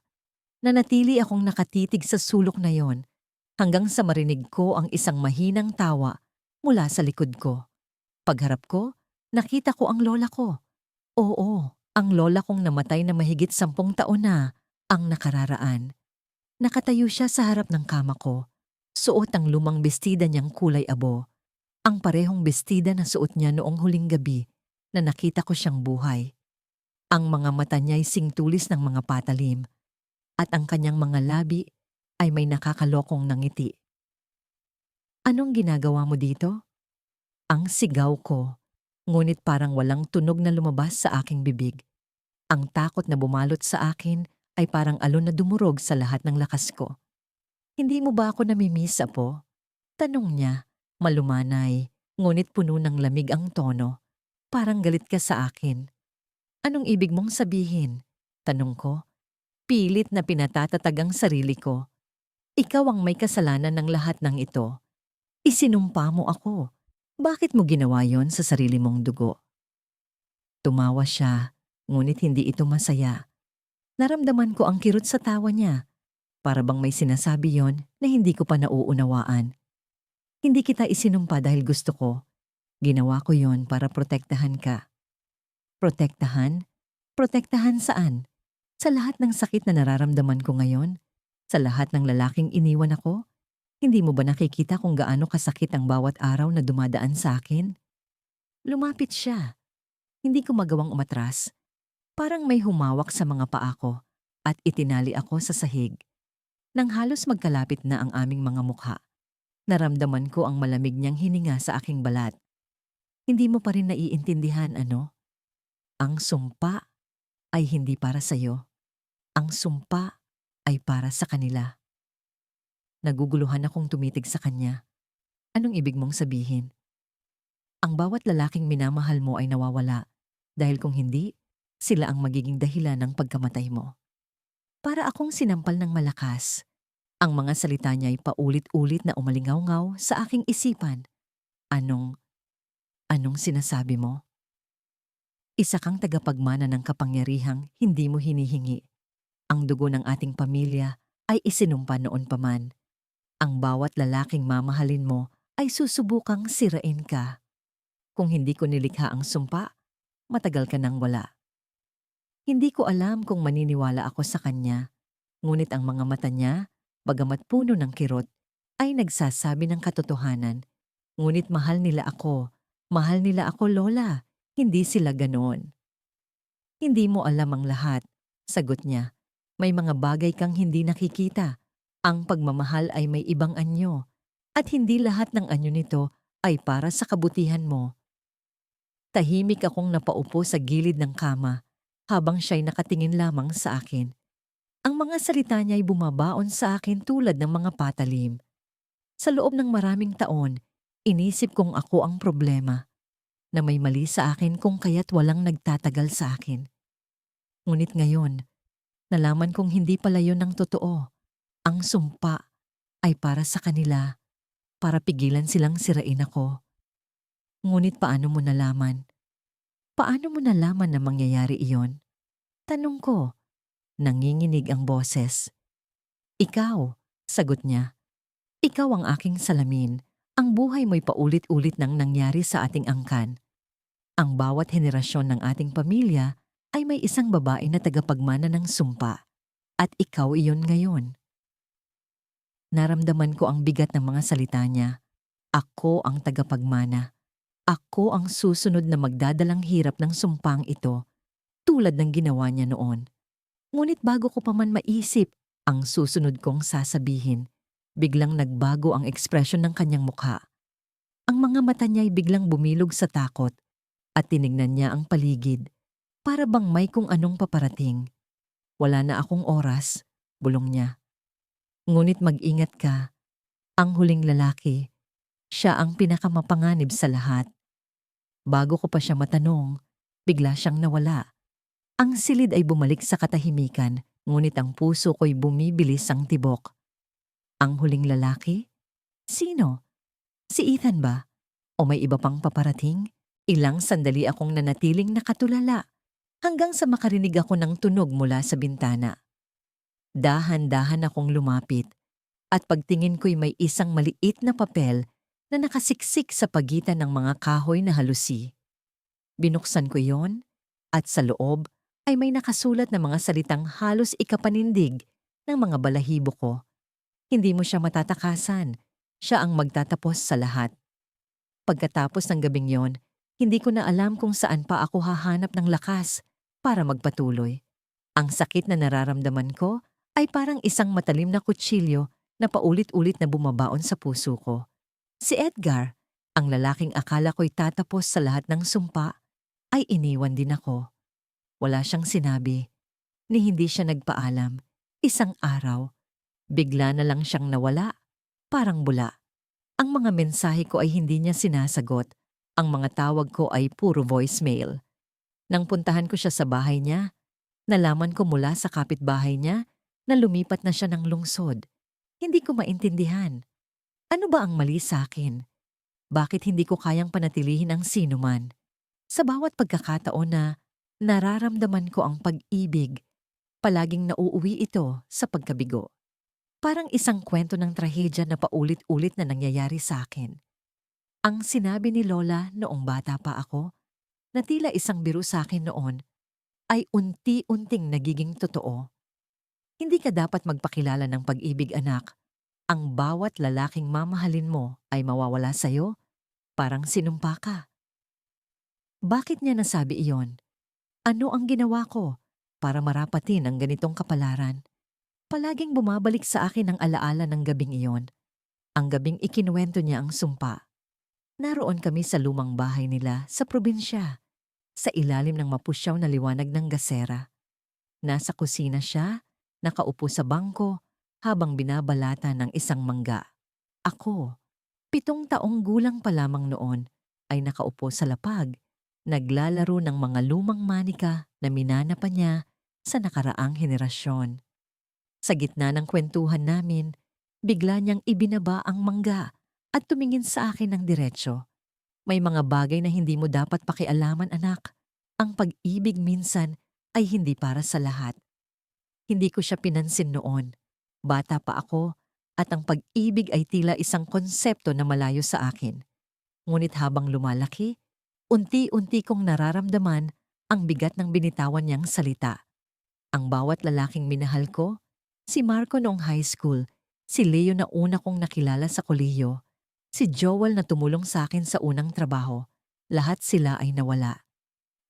Nanatili akong nakatitig sa sulok na yon hanggang sa marinig ko ang isang mahinang tawa mula sa likod ko. Pagharap ko, nakita ko ang lola ko. Oo, ang lola kong namatay na mahigit 10 taon na ang nakararaan. Nakatayo siya sa harap ng kama ko. Suot ang lumang bestida niyang kulay abo. Ang parehong bestida na suot niya noong huling gabi na nakita ko siyang buhay. Ang mga mata niya ay singtulis ng mga patalim at ang kanyang mga labi ay may nakakalokong ngiti. Anong ginagawa mo dito? Ang sigaw ko, ngunit parang walang tunog na lumabas sa aking bibig. Ang takot na bumalot sa akin ay parang alon na dumurog sa lahat ng lakas ko. Hindi mo ba ako namimiss, Apo? Tanong niya, malumanay, ngunit puno ng lamig ang tono. Parang galit ka sa akin. Anong ibig mong sabihin? Tanong ko. Pilit na pinatatatag ang sarili ko. Ikaw ang may kasalanan ng lahat ng ito. Isinumpa mo ako. Bakit mo ginawa yon sa sarili mong dugo? Tumawa siya, ngunit hindi ito masaya. Naramdaman ko ang kirot sa tawa niya. Para bang may sinasabi yon na hindi ko pa nauunawaan. Hindi kita isinumpa dahil gusto ko. Ginawa ko yon para protektahan ka. Protektahan? Protektahan saan? Sa lahat ng sakit na nararamdaman ko ngayon? Sa lahat ng lalaking iniwan ako? Hindi mo ba nakikita kung gaano kasakit ang bawat araw na dumadaan sa akin? Lumapit siya. Hindi ko magawang umatras. Parang may humawak sa mga paa ko at itinali ako sa sahig. Nang halos magkalapit na ang aming mga mukha, naramdaman ko ang malamig niyang hininga sa aking balat. Hindi mo pa rin naiintindihan, ano? Ang sumpa ay hindi para sa'yo. Ang sumpa ay para sa kanila. Naguguluhan akong tumitig sa kanya. Anong ibig mong sabihin? Ang bawat lalaking minamahal mo ay nawawala dahil kung hindi, sila ang magiging dahilan ng pagkamatay mo. Para akong sinampal ng malakas. Ang mga salita niya ay paulit-ulit na umalingaw-ngaw sa aking isipan. Anong sinasabi mo? Isa kang tagapagmana ng kapangyarihang hindi mo hinihingi. Ang dugo ng ating pamilya ay isinumpa noon pa man. Ang bawat lalaking mamahalin mo ay susubukang sirain ka. Kung hindi ko nilikha ang sumpa, matagal ka nang wala. Hindi ko alam kung maniniwala ako sa kanya, ngunit ang mga mata niya, bagamat puno ng kirot, ay nagsasabi ng katotohanan. Ngunit mahal nila ako, Lola, hindi sila ganoon. Hindi mo alam ang lahat, sagot niya. May mga bagay kang hindi nakikita. Ang pagmamahal ay may ibang anyo, at hindi lahat ng anyo nito ay para sa kabutihan mo. Tahimik akong napaupo sa gilid ng kama, habang siya'y nakatingin lamang sa akin. Ang mga salita niya ay bumabaon sa akin tulad ng mga patalim. Sa loob ng maraming taon, inisip kong ako ang problema. na may mali sa akin kung kaya't walang nagtatagal sa akin. Ngunit ngayon, nalaman kong hindi pala yun ang totoo. Ang sumpa ay para sa kanila, para pigilan silang sirain ako. Ngunit paano mo nalaman? Paano mo nalaman na mangyayari iyon? Tanong ko. Nanginginig ang boses. Ikaw, sagot niya. Ikaw ang aking salamin. Ang buhay mo'y paulit-ulit nang nangyari sa ating angkan. Ang bawat henerasyon ng ating pamilya ay may isang babae na tagapagmana ng sumpa. At ikaw iyon ngayon. Naramdaman ko ang bigat ng mga salita niya. Ako ang tagapagmana. Ako ang susunod na magdadalang hirap ng sumpang ito, tulad ng ginawa niya noon. Ngunit bago ko pa man maisip ang susunod kong sasabihin, biglang nagbago ang ekspresyon ng kanyang mukha. Ang mga mata niya ay biglang bumilog sa takot at tinignan niya ang paligid para bang may kung anong paparating. Wala na akong oras, bulong niya. Ngunit mag-ingat ka. Ang huling lalaki, siya ang pinakamapanganib sa lahat. Bago ko pa siya matanong, bigla siyang nawala. Ang silid ay bumalik sa katahimikan, ngunit ang puso ko'y bumibilis ang tibok. Ang huling lalaki? Sino? Si Ethan ba? O may iba pang paparating? Ilang sandali akong nanatiling nakatulala, hanggang sa makarinig ako ng tunog mula sa bintana. Dahan-dahan akong lumapit, at pagtingin ko'y may isang maliit na papel na nakasiksik sa pagitan ng mga kahoy na halusi. Binuksan ko yon, at sa loob ay may nakasulat na mga salitang halos ikapanindig ng mga balahibo ko. Hindi mo siya matatakasan. Siya ang magtatapos sa lahat. Pagkatapos ng gabing yon, hindi ko na alam kung saan pa ako hahanap ng lakas para magpatuloy. Ang sakit na nararamdaman ko ay parang isang matalim na kutsilyo na paulit-ulit na bumabaon sa puso ko. Si Edgar, ang lalaking akala ko'y tatapos sa lahat ng sumpa, ay iniwan din ako. Wala siyang sinabi, ni hindi siya nagpaalam. Isang araw, bigla na lang siyang nawala, parang bula. Ang mga mensahe ko ay hindi niya sinasagot. Ang mga tawag ko ay puro voicemail. Nang puntahan ko siya sa bahay niya, nalaman ko mula sa kapitbahay niya na lumipat na siya ng lungsod. Hindi ko maintindihan. Ano ba ang mali sa akin? Bakit hindi ko kayang panatilihin ang sinuman? Sa bawat pagkakataon na nararamdaman ko ang pag-ibig, palaging nauuwi ito sa pagkabigo. Parang isang kwento ng trahedya na paulit-ulit na nangyayari sa akin. Ang sinabi ni Lola noong bata pa ako, na tila isang biro sa akin noon, ay unti-unting nagiging totoo. Hindi ka dapat magpakilala ng pag-ibig, anak. Ang bawat lalaking mamahalin mo ay mawawala sa'yo, parang sinumpa ka. Bakit niya nasabi iyon? Ano ang ginawa ko para marapatin ang ganitong kapalaran? Palaging bumabalik sa akin ang alaala ng gabing iyon. Ang gabing ikinuwento niya ang sumpa. Naroon kami sa lumang bahay nila sa probinsya, sa ilalim ng mapusyaw na liwanag ng gasera. Nasa kusina siya, nakaupo sa bangko, habang binabalata ng isang mangga. Ako, 7 taong gulang pa lamang noon, ay nakaupo sa lapag, naglalaro ng mga lumang manika na minana pa niya sa nakaraang henerasyon. Sa gitna ng kwentuhan namin, bigla niyang ibinaba ang mangga at tumingin sa akin ng diretsyo. May mga bagay na hindi mo dapat pakialaman, anak. Ang pag-ibig minsan ay hindi para sa lahat. Hindi ko siya pinansin noon. Bata pa ako at ang pag-ibig ay tila isang konsepto na malayo sa akin. Ngunit habang lumalaki, unti-unti kong nararamdaman ang bigat ng binitawan niyang salita. Ang bawat lalaking minahal ko, si Marco noong high school, si Leo na una kong nakilala sa kolehiyo, si Joel na tumulong sa akin sa unang trabaho, lahat sila ay nawala.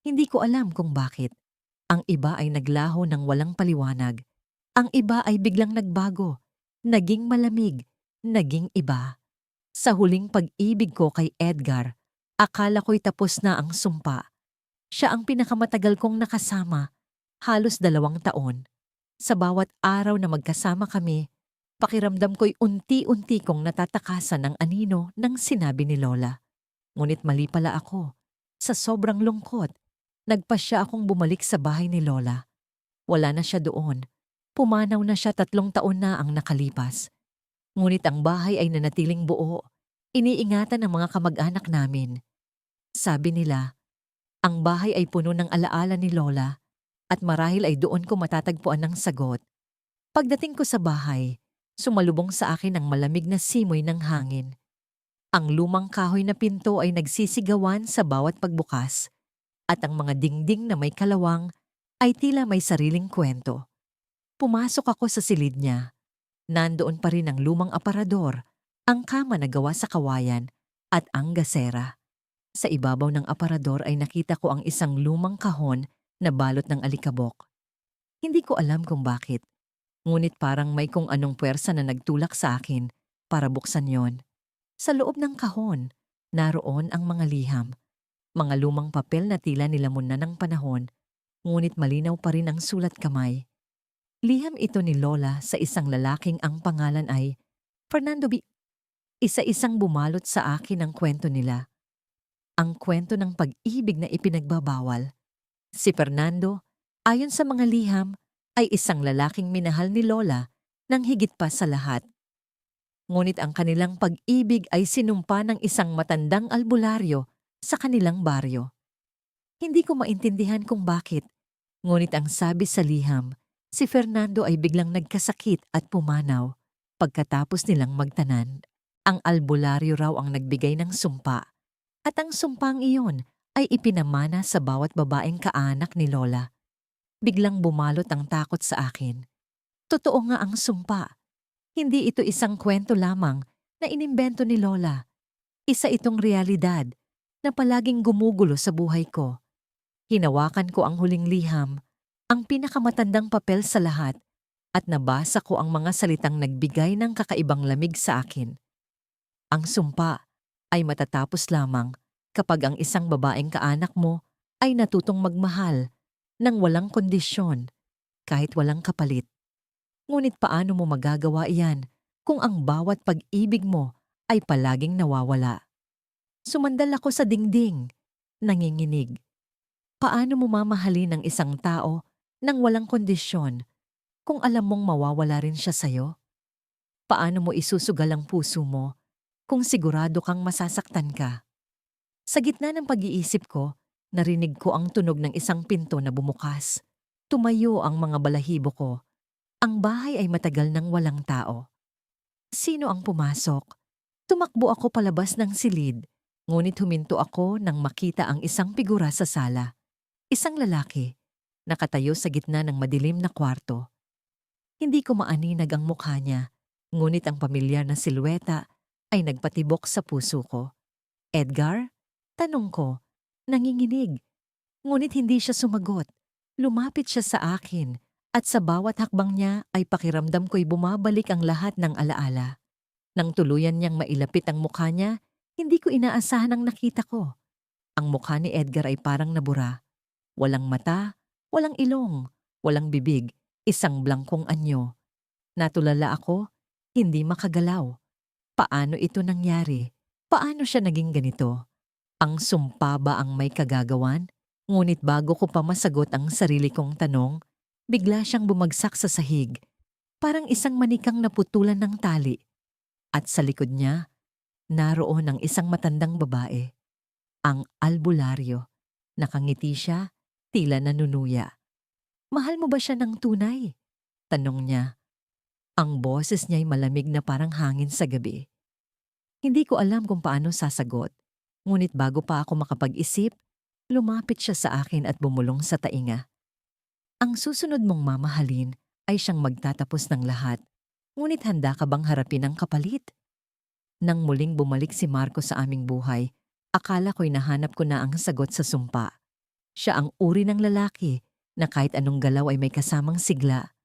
Hindi ko alam kung bakit. Ang iba ay naglaho ng walang paliwanag. Ang iba ay biglang nagbago, naging malamig, naging iba. Sa huling pag-ibig ko kay Edgar, akala ko'y tapos na ang sumpa. Siya ang pinakamatagal kong nakasama, halos 2 taon. Sa bawat araw na magkasama kami, pakiramdam ko'y unti-unti kong natatakasan ng anino ng sinabi ni Lola. Ngunit mali pala ako. Sa sobrang lungkot, nagpasya akong bumalik sa bahay ni Lola. Wala na siya doon. Pumanaw na siya, 3 taon na ang nakalipas. Ngunit ang bahay ay nanatiling buo. Iniingatan ng mga kamag-anak namin. Sabi nila, ang bahay ay puno ng alaala ni Lola at marahil ay doon ko matatagpuan ng sagot. Pagdating ko sa bahay, sumalubong sa akin ang malamig na simoy ng hangin. Ang lumang kahoy na pinto ay nagsisigawan sa bawat pagbukas at ang mga dingding na may kalawang ay tila may sariling kwento. Pumasok ako sa silid niya. Nandoon pa rin ang lumang aparador, ang kama na gawa sa kawayan at ang gasera. Sa ibabaw ng aparador ay nakita ko ang isang lumang kahon na balot ng alikabok. Hindi ko alam kung bakit, ngunit parang may kung anong puwersa na nagtulak sa akin para buksan yon. Sa loob ng kahon, naroon ang mga liham, mga lumang papel na tila nilamon na ng panahon, ngunit malinaw pa rin ang sulat kamay. Liham ito ni Lola sa isang lalaking ang pangalan ay Fernando B. Isa-isang bumalot sa akin ang kwento nila. Ang kwento ng pag-ibig na ipinagbabawal. Si Fernando, ayon sa mga liham, ay isang lalaking minahal ni Lola nang higit pa sa lahat. Ngunit ang kanilang pag-ibig ay sinumpa ng isang matandang albularyo sa kanilang baryo. Hindi ko maintindihan kung bakit, ngunit ang sabi sa liham, si Fernando ay biglang nagkasakit at pumanaw pagkatapos nilang magtanan. Ang albularyo raw ang nagbigay ng sumpa, at ang sumpang iyon ay ipinamana sa bawat babaeng kaanak ni Lola. Biglang bumalot ang takot sa akin. Totoo nga ang sumpa. Hindi ito isang kwento lamang na inimbento ni Lola. Isa itong realidad na palaging gumugulo sa buhay ko. Hinawakan ko ang huling liham, ang pinakamatandang papel sa lahat, at nabasa ko ang mga salitang nagbigay ng kakaibang lamig sa akin. Ang sumpa ay matatapos lamang kapag ang isang babaeng kaanak mo ay natutong magmahal ng walang kondisyon, kahit walang kapalit. Ngunit paano mo magagawa iyan kung ang bawat pag-ibig mo ay palaging nawawala? Sumandal ako sa dingding, nanginginig. Paano mo mamahalin ang isang tao nang walang kondisyon kung alam mong mawawala rin siya sa'yo? Paano mo isusugal ang puso mo kung sigurado kang masasaktan ka? Sa gitna ng pag-iisip ko, narinig ko ang tunog ng isang pinto na bumukas. Tumayo ang mga balahibo ko. Ang bahay ay matagal nang walang tao. Sino ang pumasok? Tumakbo ako palabas ng silid, ngunit huminto ako nang makita ang isang figura sa sala. Isang lalaki, nakatayo sa gitna ng madilim na kwarto. Hindi ko maaninag ang mukha niya, ngunit ang pamilyar na silweta ay nagpatibok sa puso ko. Edgar? Tanong ko, nanginginig. Ngunit hindi siya sumagot. Lumapit siya sa akin. At sa bawat hakbang niya ay pakiramdam ko'y bumabalik ang lahat ng alaala. Nang tuluyan niyang mailapit ang mukha niya, hindi ko inaasahan ang nakita ko. Ang mukha ni Edgar ay parang nabura. Walang mata, walang ilong, walang bibig, isang blangkong anyo. Natulala ako, hindi makagalaw. Paano ito nangyari? Paano siya naging ganito? Ang sumpa ba ang may kagagawan? Ngunit bago ko pa masagot ang sarili kong tanong, bigla siyang bumagsak sa sahig, parang isang manikang naputulan ng tali. At sa likod niya, naroon ang isang matandang babae. Ang albularyo. Nakangiti siya, tila nanunuya. Mahal mo ba siya ng tunay? Tanong niya. Ang boses niya'y malamig na parang hangin sa gabi. Hindi ko alam kung paano sasagot, ngunit bago pa ako makapag-isip, lumapit siya sa akin at bumulong sa tainga. Ang susunod mong mamahalin ay siyang magtatapos ng lahat, ngunit handa ka bang harapin ang kapalit? Nang muling bumalik si Marco sa aming buhay, akala ko'y nahanap ko na ang sagot sa sumpa. Siya ang uri ng lalaki na kahit anong galaw ay may kasamang sigla.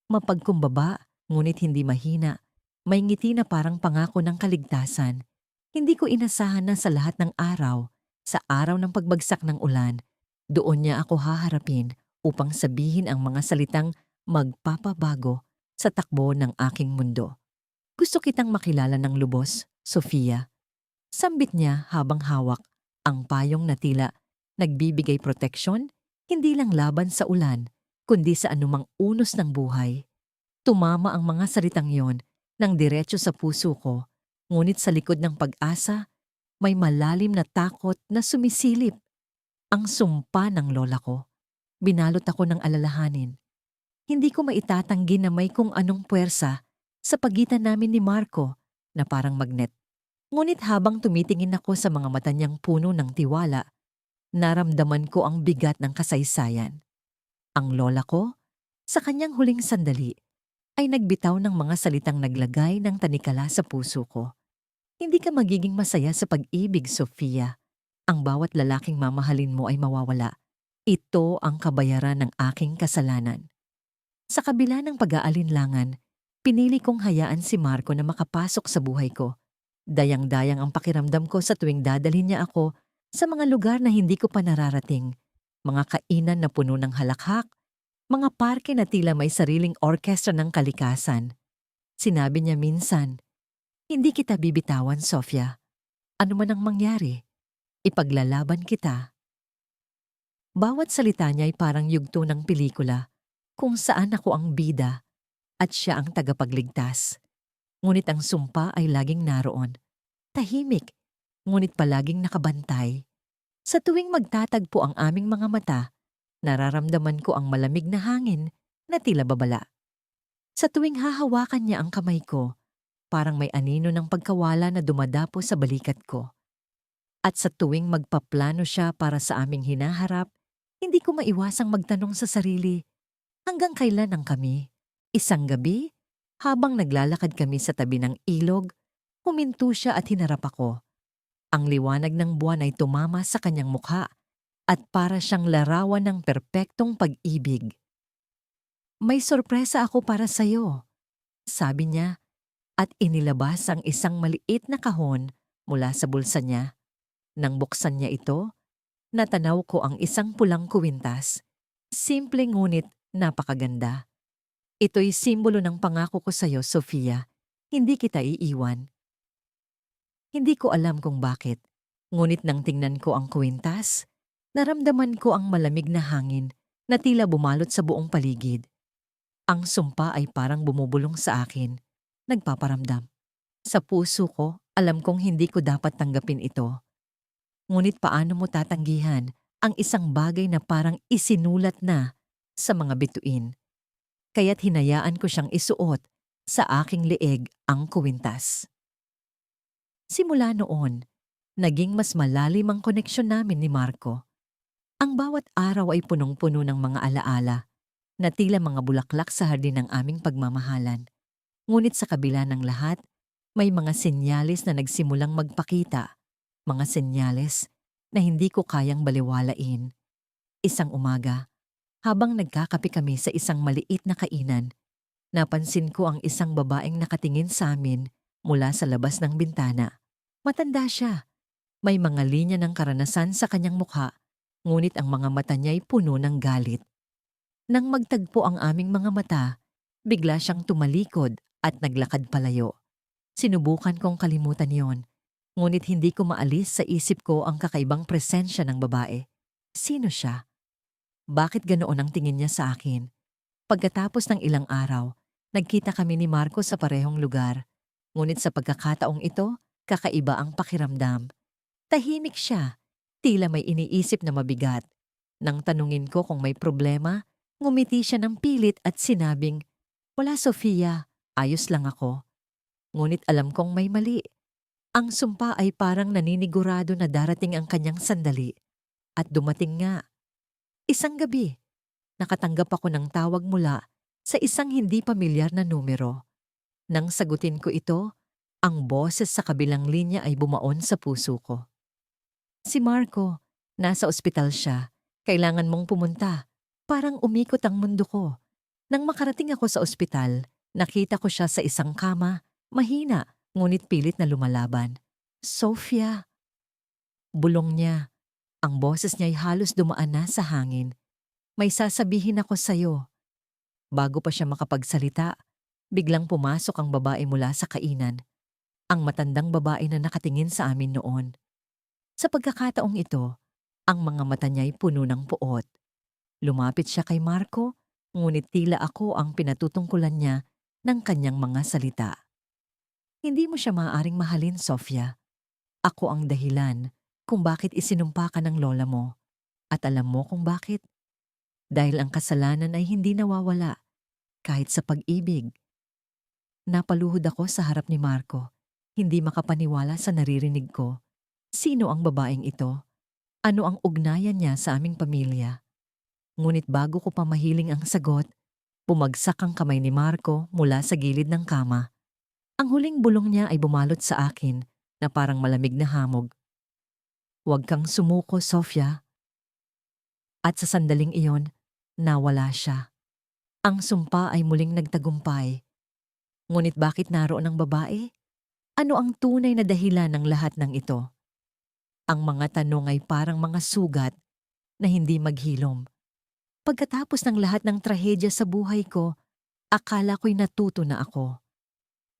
Mapagkumbaba, ngunit hindi mahina. May ngiti na parang pangako ng kaligtasan. Hindi ko inasahan na sa lahat ng araw, sa araw ng pagbagsak ng ulan, doon niya ako haharapin upang sabihin ang mga salitang magpapabago sa takbo ng aking mundo. Gusto kitang makilala ng lubos, Sofia. Sambit niya habang hawak ang payong na tila Nagbibigay proteksyon, hindi lang laban sa ulan, kundi sa anumang unos ng buhay. Tumama ang mga salitang yon ng diretso sa puso ko, ngunit sa likod ng pag-asa, may malalim na takot na sumisilip. Ang sumpa ng lola ko. Binalot ako ng alalahanin. Hindi ko maitatanggi na may kung anong puwersa sa pagitan namin ni Marco na parang magnet. Ngunit habang tumitingin ako sa mga mata niyang puno ng tiwala, naramdaman ko ang bigat ng kasaysayan. Ang lola ko, sa kanyang huling sandali, ay nagbitaw ng mga salitang naglagay ng tanikala sa puso ko. Hindi ka magiging masaya sa pag-ibig, Sofia. Ang bawat lalaking mamahalin mo ay mawawala. Ito ang kabayaran ng aking kasalanan. Sa kabila ng pag-aalinlangan, pinili kong hayaan si Marco na makapasok sa buhay ko. Dayang-dayang ang pakiramdam ko sa tuwing dadalhin niya ako sa mga lugar na hindi ko pa nararating. Mga kainan na puno ng halakhak, mga parke na tila may sariling orkestra ng kalikasan. Sinabi niya minsan, "Hindi kita bibitawan, Sofia. Ano man ang mangyari, ipaglalaban kita." Bawat salita niya ay parang yugto ng pelikula kung saan ako ang bida at siya ang tagapagligtas. Ngunit ang sumpa ay laging naroon. Tahimik, ngunit palaging nakabantay. Sa tuwing magtatagpo ang aming mga mata, nararamdaman ko ang malamig na hangin na tila babala. Sa tuwing hahawakan niya ang kamay ko, parang may anino ng pagkawala na dumadapo sa balikat ko. At sa tuwing magpaplano siya para sa aming hinaharap, hindi ko maiwasang magtanong sa sarili, hanggang kailan ang kami? Isang gabi, habang naglalakad kami sa tabi ng ilog, huminto siya at hinarap ako. Ang liwanag ng buwan ay tumama sa kanyang mukha at para siyang larawan ng perpektong pag-ibig. "May sorpresa ako para sa'yo," sabi niya at inilabas ang isang maliit na kahon mula sa bulsa niya. Nang buksan niya ito, natanaw ko ang isang pulang kuwintas. Simple ngunit napakaganda. "Ito'y simbolo ng pangako ko sa'yo, Sofia. Hindi kita iiwan." Hindi ko alam kung bakit, ngunit nang tingnan ko ang kuwintas, naramdaman ko ang malamig na hangin na tila bumalot sa buong paligid. Ang sumpa ay parang bumubulong sa akin, nagpaparamdam. Sa puso ko, alam kong hindi ko dapat tanggapin ito. Ngunit paano mo tatanggihan ang isang bagay na parang isinulat na sa mga bituin? Kaya't hinayaan ko siyang isuot sa aking leeg ang kuwintas. Simula noon, naging mas malalim ang koneksyon namin ni Marco. Ang bawat araw ay punong-puno ng mga alaala na tila mga bulaklak sa hardin ng aming pagmamahalan. Ngunit sa kabila ng lahat, may mga senyales na nagsimulang magpakita, mga senyales na hindi ko kayang baliwalain. Isang umaga, habang nagkakape kami sa isang maliit na kainan, napansin ko ang isang babaeng nakatingin sa amin mula sa labas ng bintana. Matanda siya. May mga linya ng karanasan sa kanyang mukha, ngunit ang mga mata niya ay puno ng galit. Nang magtagpo ang aming mga mata, bigla siyang tumalikod at naglakad palayo. Sinubukan kong kalimutan yon, ngunit hindi ko maalis sa isip ko ang kakaibang presensya ng babae. Sino siya? Bakit ganoon ang tingin niya sa akin? Pagkatapos ng ilang araw, nagkita kami ni Marco sa parehong lugar. Ngunit sa pagkakataong ito, kakaiba ang pakiramdam. Tahimik siya, tila may iniisip na mabigat. Nang tanungin ko kung may problema, ngumiti siya ng pilit at sinabing, "Wala, Sofia, ayos lang ako." Ngunit alam kong may mali. Ang sumpa ay parang naninigurado na darating ang kanyang sandali. At dumating nga. Isang gabi, nakatanggap ako ng tawag mula sa isang hindi pamilyar na numero. Nang sagutin ko ito, ang boses sa kabilang linya ay bumaon sa puso ko. "Si Marco, nasa ospital siya. Kailangan mong pumunta." Parang umikot ang mundo ko. Nang makarating ako sa ospital, nakita ko siya sa isang kama, mahina, ngunit pilit na lumalaban. "Sofia." Bulong niya. Ang boses niya ay halos dumaan na sa hangin. "May sasabihin ako sa'yo." Bago pa siya makapagsalita, biglang pumasok ang babae mula sa kainan. Ang matandang babae na nakatingin sa amin noon. Sa pagkakataong ito, Ang mga mata niya'y puno ng puot. Lumapit siya kay Marco, ngunit tila ako ang pinatutungkulan niya ng kanyang mga salita. Hindi mo siya maaaring mahalin, Sofia. Ako ang dahilan kung bakit isinumpa ka ng lola mo. At alam mo kung bakit? Dahil ang kasalanan ay hindi nawawala kahit sa pag-ibig. Napaluhod ako sa harap ni Marco. Hindi makapaniwala sa naririnig ko. Sino ang babaeng ito? Ano ang ugnayan niya sa aming pamilya? Ngunit bago ko pa mahiling ang sagot, bumagsak ang kamay ni Marco mula sa gilid ng kama. Ang huling bulong niya ay bumalot sa akin na parang malamig na hamog. Huwag kang sumuko, Sofia. At sa sandaling iyon, nawala siya. Ang sumpa ay muling nagtagumpay. Ngunit bakit naroon ang babae? Ano ang tunay na dahilan ng lahat ng ito? Ang mga tanong ay parang mga sugat na hindi maghilom. Pagkatapos ng lahat ng trahedya sa buhay ko, akala ko'y natuto na ako.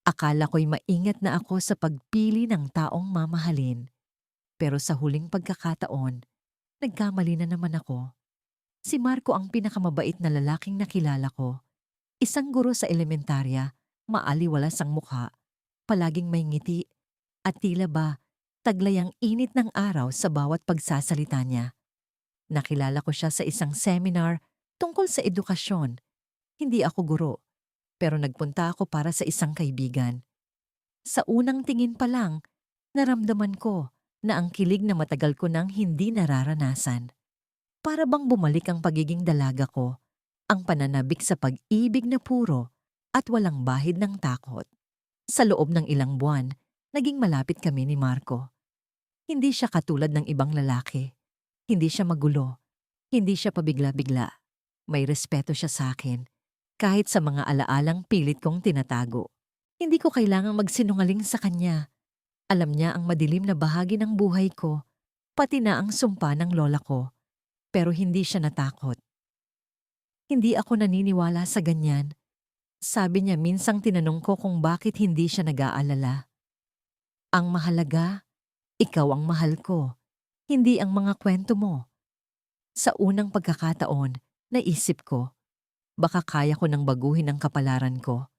Akala ko'y maingat na ako sa pagpili ng taong mamahalin. Pero sa huling pagkakataon, nagkamali na naman ako. Si Marco ang pinakamabait na lalaking nakilala ko. Isang guro sa elementarya, maaliwalas ang mukha, palaging may ngiti, at tila ba taglay ang init ng araw sa bawat pagsasalita niya. Nakilala ko siya sa isang seminar tungkol sa edukasyon. Hindi ako guro, pero nagpunta ako para sa isang kaibigan. Sa unang tingin pa lang, naramdaman ko na ang kilig na matagal ko nang hindi nararanasan. Para bang bumalik ang pagiging dalaga ko, ang pananabik sa pag-ibig na puro at walang bahid ng takot. Sa loob ng ilang buwan, naging malapit kami ni Marco. Hindi siya katulad ng ibang lalaki. Hindi siya magulo. Hindi siya pabigla-bigla. May respeto siya sa akin, kahit sa mga alaalang pilit kong tinatago. Hindi ko kailangang magsinungaling sa kanya. Alam niya ang madilim na bahagi ng buhay ko, pati na ang sumpa ng lola ko. Pero hindi siya natakot. Hindi ako naniniwala sa ganyan. Sabi niya minsang tinanong ko kung bakit hindi siya nag-aalala. Ang mahalaga, ikaw ang mahal ko, hindi ang mga kwento mo. Sa unang pagkakataon, naisip ko, baka kaya ko nang baguhin ang kapalaran ko.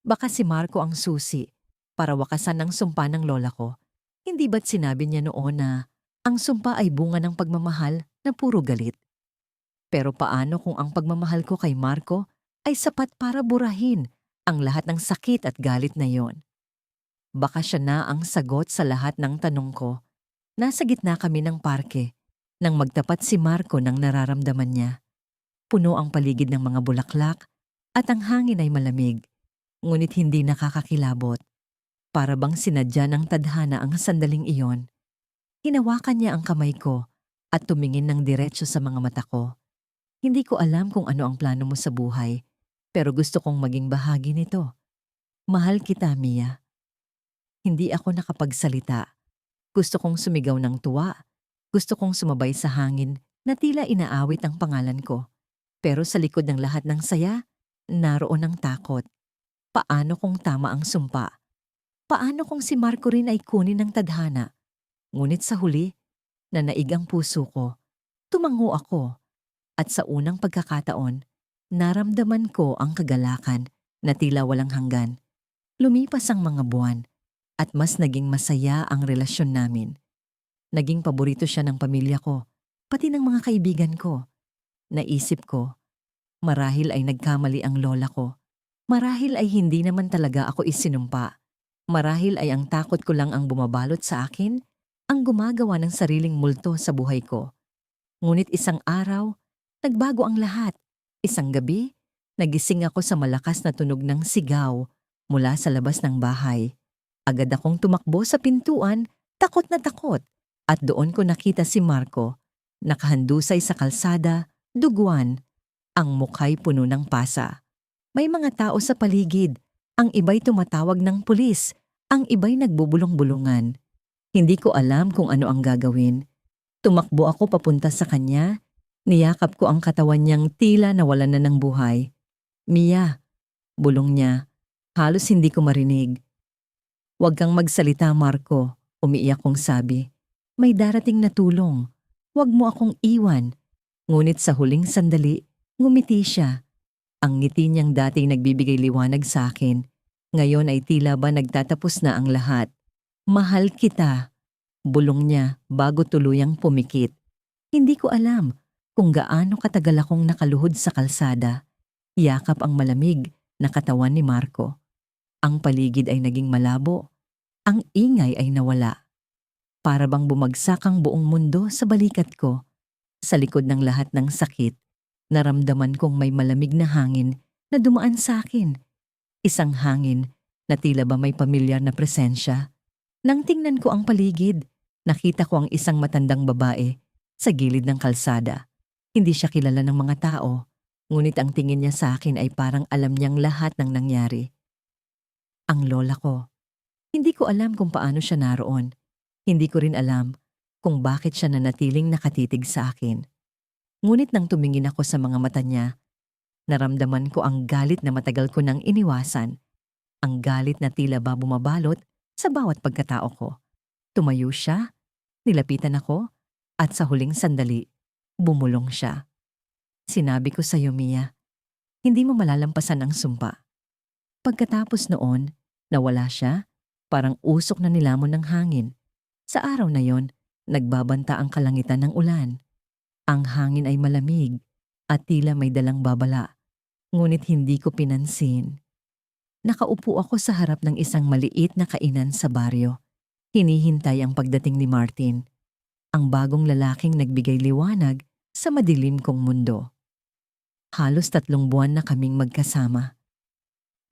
Baka si Marco ang susi para wakasan ang sumpa ng lola ko. Hindi ba't sinabi niya noon na ang sumpa ay bunga ng pagmamahal na puro galit? Pero paano kung ang pagmamahal ko kay Marco ay sapat para burahin ang lahat ng sakit at galit na yon? Baka siya na ang sagot sa lahat ng tanong ko. Nasa gitna kami ng parke nang magtapat si Marco ng nararamdaman niya. Puno ang paligid ng mga bulaklak at ang hangin ay malamig, ngunit hindi nakakakilabot. Para bang sinadya ng tadhana ang sandaling iyon. Hinawakan niya ang kamay ko at tumingin ng diretso sa mga mata ko. Hindi ko alam kung ano ang plano mo sa buhay, pero gusto kong maging bahagi nito. Mahal kita, Mia. Hindi ako nakapagsalita. Gusto kong sumigaw ng tuwa. Gusto kong sumabay sa hangin na tila inaawit ang pangalan ko. Pero sa likod ng lahat ng saya, naroon ang takot. Paano kung tama ang sumpa? Paano kung si Marco rin ay kunin ng tadhana? Ngunit sa huli, nanaig ang puso ko. Tumango ako. At sa unang pagkakataon, naramdaman ko ang kagalakan na tila walang hanggan. Lumipas ang mga buwan at mas naging masaya ang relasyon namin. Naging paborito siya ng pamilya ko, pati ng mga kaibigan ko. Naisip ko, marahil ay nagkamali ang lola ko. Marahil ay hindi naman talaga ako isinumpa. Marahil ay ang takot ko lang ang bumabalot sa akin, ang gumagawa ng sariling multo sa buhay ko. Ngunit isang araw, nagbago ang lahat. Isang gabi, nagising ako sa malakas na tunog ng sigaw mula sa labas ng bahay. Agad akong tumakbo sa pintuan, takot na takot. At doon ko nakita si Marco, nakahandusay sa kalsada, duguan, ang mukha'y puno ng pasa. May mga tao sa paligid, ang iba'y tumatawag ng pulis, ang iba'y nagbubulong-bulungan. Hindi ko alam kung ano ang gagawin. Tumakbo ako papunta sa kanya, niyakap ko ang katawan niyang tila nawalan na ng buhay. Mia, bulong niya, halos hindi ko marinig. Huwag kang magsalita, Marco, umiiyak kong sabi. May darating na tulong. Huwag mo akong iwan. Ngunit sa huling sandali, ngumiti siya. Ang ngiti niyang dati nagbibigay liwanag sa akin, ngayon ay tila ba nagtatapos na ang lahat. Mahal kita, bulong niya bago tuluyang pumikit. Hindi ko alam kung gaano katagal akong nakaluhod sa kalsada. Yakap ang malamig na katawan ni Marco. Ang paligid ay naging malabo. Ang ingay ay nawala. Para bang bumagsak ang buong mundo sa balikat ko. Sa likod ng lahat ng sakit, naramdaman kong may malamig na hangin na dumaan sa akin. Isang hangin na tila ba may pamilyar na presensya. Nang tingnan ko ang paligid, nakita ko ang isang matandang babae sa gilid ng kalsada. Hindi siya kilala ng mga tao, ngunit ang tingin niya sa akin ay parang alam niyang lahat ng nangyari. Ang lola ko. Hindi ko alam kung paano siya naroon. Hindi ko rin alam kung bakit siya nanatiling nakatitig sa akin. Ngunit nang tumingin ako sa mga mata niya, naramdaman ko ang galit na matagal ko nang iniwasan. Ang galit na tila ba bumabalot sa bawat pagkatao ko. Tumayo siya, nilapitan ako, at sa huling sandali, bumulong siya. Sinabi ko sa iyo, Mia, hindi mo malalampasan ang sumpa. Pagkatapos noon, nawala siya, parang usok na nilamon ng hangin. Sa araw na yon, nagbabanta ang kalangitan ng ulan. Ang hangin ay malamig at tila may dalang babala, ngunit hindi ko pinansin. Nakaupo ako sa harap ng isang maliit na kainan sa baryo. Hinihintay ang pagdating ni Martin, ang bagong lalaking nagbigay liwanag sa madilim kong mundo. Halos 3 buwan na kaming magkasama.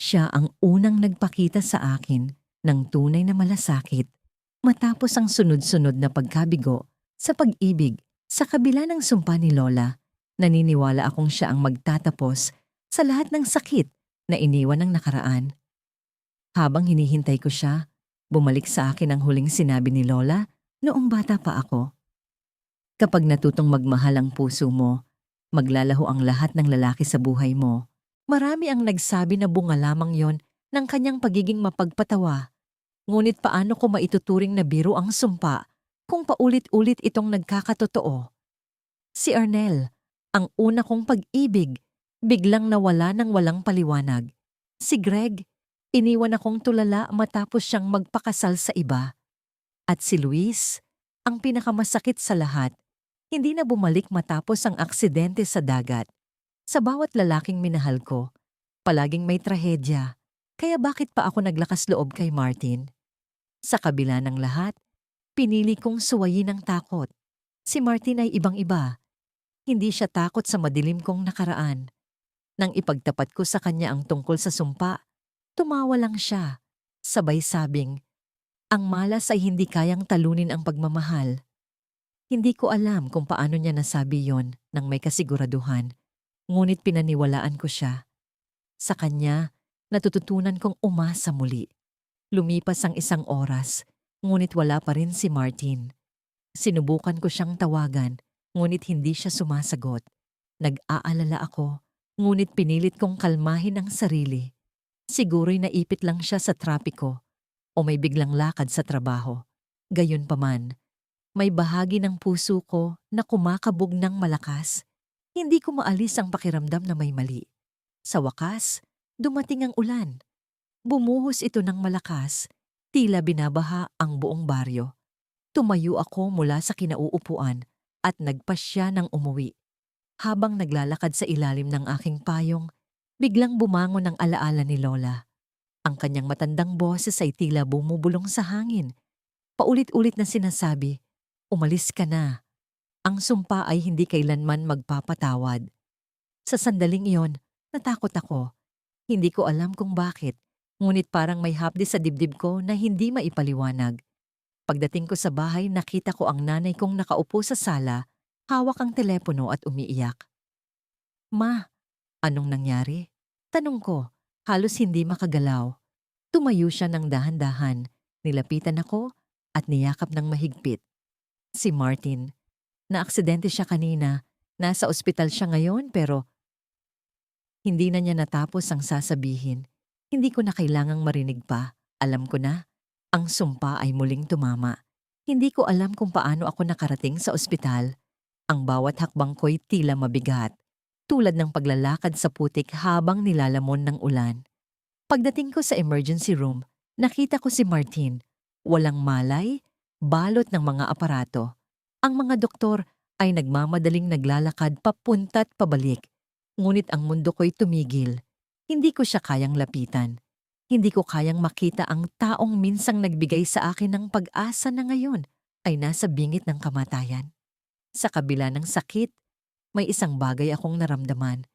Siya ang unang nagpakita sa akin ng tunay na malasakit matapos ang sunod-sunod na pagkabigo sa pag-ibig. Sa kabila ng sumpa ni Lola, naniniwala akong siya ang magtatapos sa lahat ng sakit na iniwan ng nakaraan. Habang hinihintay ko siya, bumalik sa akin ang huling sinabi ni Lola noong bata pa ako. Kapag natutong magmahal ang puso mo, maglalaho ang lahat ng lalaki sa buhay mo. Marami ang nagsabi na bunga lamang yon ng kanyang pagiging mapagpatawa. Ngunit paano ko maituturing na biro ang sumpa kung paulit-ulit itong nagkakatotoo? Si Arnel, ang una kong pag-ibig, biglang nawala ng walang paliwanag. Si Greg, iniwan akong tulala matapos siyang magpakasal sa iba. At si Luis, ang pinakamasakit sa lahat, hindi na bumalik matapos ang aksidente sa dagat. Sa bawat lalaking minahal ko, palaging may trahedya. Kaya bakit pa ako naglakas loob kay Martin? Sa kabila ng lahat, pinili kong suwayin ang takot. Si Martin ay ibang-iba. Hindi siya takot sa madilim kong nakaraan. Nang ipagtapat ko sa kanya ang tungkol sa sumpa, tumawa lang siya. Sabay sabing, ang malas ay hindi kayang talunin ang pagmamahal. Hindi ko alam kung paano niya nasabi yon nang may kasiguraduhan. Ngunit pinaniwalaan ko siya. Sa kanya, natututunan kong umasa muli. Lumipas ang 1 oras, ngunit wala pa rin si Martin. Sinubukan ko siyang tawagan, ngunit hindi siya sumasagot. Nag-aalala ako, ngunit pinilit kong kalmahin ang sarili. Siguro'y naipit lang siya sa trapiko o may biglang lakad sa trabaho. Gayunpaman, may bahagi ng puso ko na kumakabog ng malakas. Hindi ko maalis ang pakiramdam na may mali. Sa wakas, dumating ang ulan. Bumuhos ito ng malakas, tila binabaha ang buong baryo. Tumayo ako mula sa kinauupuan at nagpasya ng umuwi. Habang naglalakad sa ilalim ng aking payong, biglang bumangon ang alaala ni Lola. Ang kanyang matandang boses ay tila bumubulong sa hangin. Paulit-ulit na sinasabi, "Umalis ka na. Ang sumpa ay hindi kailanman magpapatawad." Sa sandaling iyon, natakot ako. Hindi ko alam kung bakit, ngunit parang may hapdi sa dibdib ko na hindi maipaliwanag. Pagdating ko sa bahay, nakita ko ang nanay kong nakaupo sa sala, hawak ang telepono at umiiyak. "Ma, anong nangyari?" Tanong ko, halos hindi makagalaw. Tumayo siya ng dahan-dahan, nilapitan ako at niyakap ng mahigpit. Si Martin. Naaksidente siya kanina. Nasa ospital siya ngayon pero hindi na niya natapos ang sasabihin. Hindi ko na kailangang marinig pa. Alam ko na, ang sumpa ay muling tumama. Hindi ko alam kung paano ako nakarating sa ospital. Ang bawat hakbang ko'y tila mabigat, tulad ng paglalakad sa putik habang nilalamon ng ulan. Pagdating ko sa emergency room, nakita ko si Martin. Walang malay, balot ng mga aparato. Ang mga doktor ay nagmamadaling naglalakad papunta't pabalik. Ngunit ang mundo ko'y tumigil. Hindi ko siya kayang lapitan. Hindi ko kayang makita ang taong minsang nagbigay sa akin ng pag-asa na ngayon ay nasa bingit ng kamatayan. Sa kabila ng sakit, may isang bagay akong naramdaman.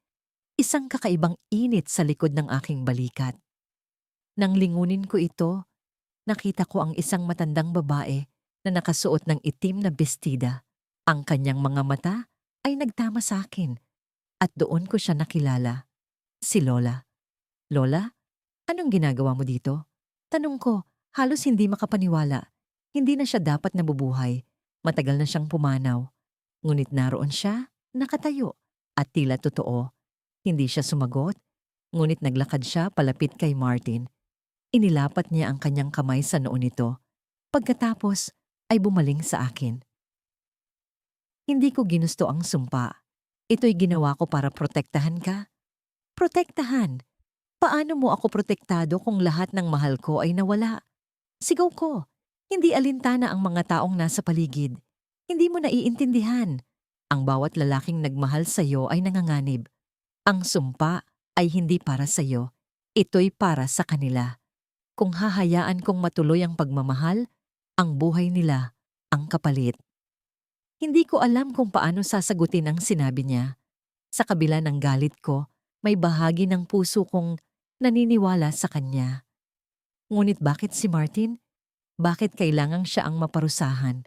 Isang kakaibang init sa likod ng aking balikat. Nang lingunin ko ito, nakita ko ang isang matandang babae na nakasuot ng itim na bestida. Ang kanyang mga mata ay nagtama sa akin at doon ko siya nakilala. Si Lola. Lola, anong ginagawa mo dito? Tanong ko, halos hindi makapaniwala. Hindi na siya dapat nabubuhay. Matagal na siyang pumanaw. Ngunit naroon siya, nakatayo, at tila totoo. Hindi siya sumagot, ngunit naglakad siya palapit kay Martin. Inilapat niya ang kanyang kamay sa noo nito. Pagkatapos ay bumaling sa akin. Hindi ko ginusto ang sumpa. Ito'y ginawa ko para protektahan ka. Protektahan? Paano mo ako protektado kung lahat ng mahal ko ay nawala? Sigaw ko. Hindi alintana ang mga taong nasa paligid. Hindi mo naiintindihan. Ang bawat lalaking nagmahal sa'yo ay nanganganib. Ang sumpa ay hindi para sa'yo. Ito'y para sa kanila. Kung hahayaan kong matuloy ang pagmamahal, ang buhay nila ang kapalit. Hindi ko alam kung paano sasagutin ang sinabi niya. Sa kabila ng galit ko, may bahagi ng puso kong naniniwala sa kanya. Ngunit bakit si Martin? Bakit kailangang siya ang maparusahan?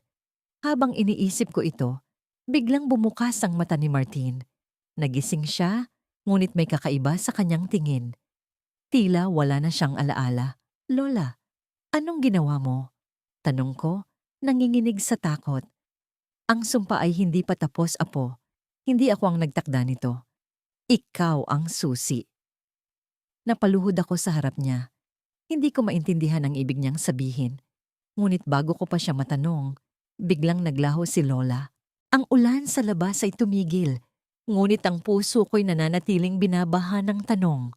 Habang iniisip ko ito, biglang bumukas ang mata ni Martin. Nagising siya, ngunit may kakaiba sa kanyang tingin. Tila wala na siyang alaala. Lola, anong ginawa mo? Tanong ko, nanginginig sa takot. Ang sumpa ay hindi pa tapos, Apo. Hindi ako ang nagtakda nito. Ikaw ang susi. Napaluhod ako sa harap niya. Hindi ko maintindihan ang ibig niyang sabihin. Ngunit bago ko pa siya matanong, biglang naglaho si Lola. Ang ulan sa labas ay tumigil. Ngunit ang puso ko'y nananatiling binabaha ng tanong.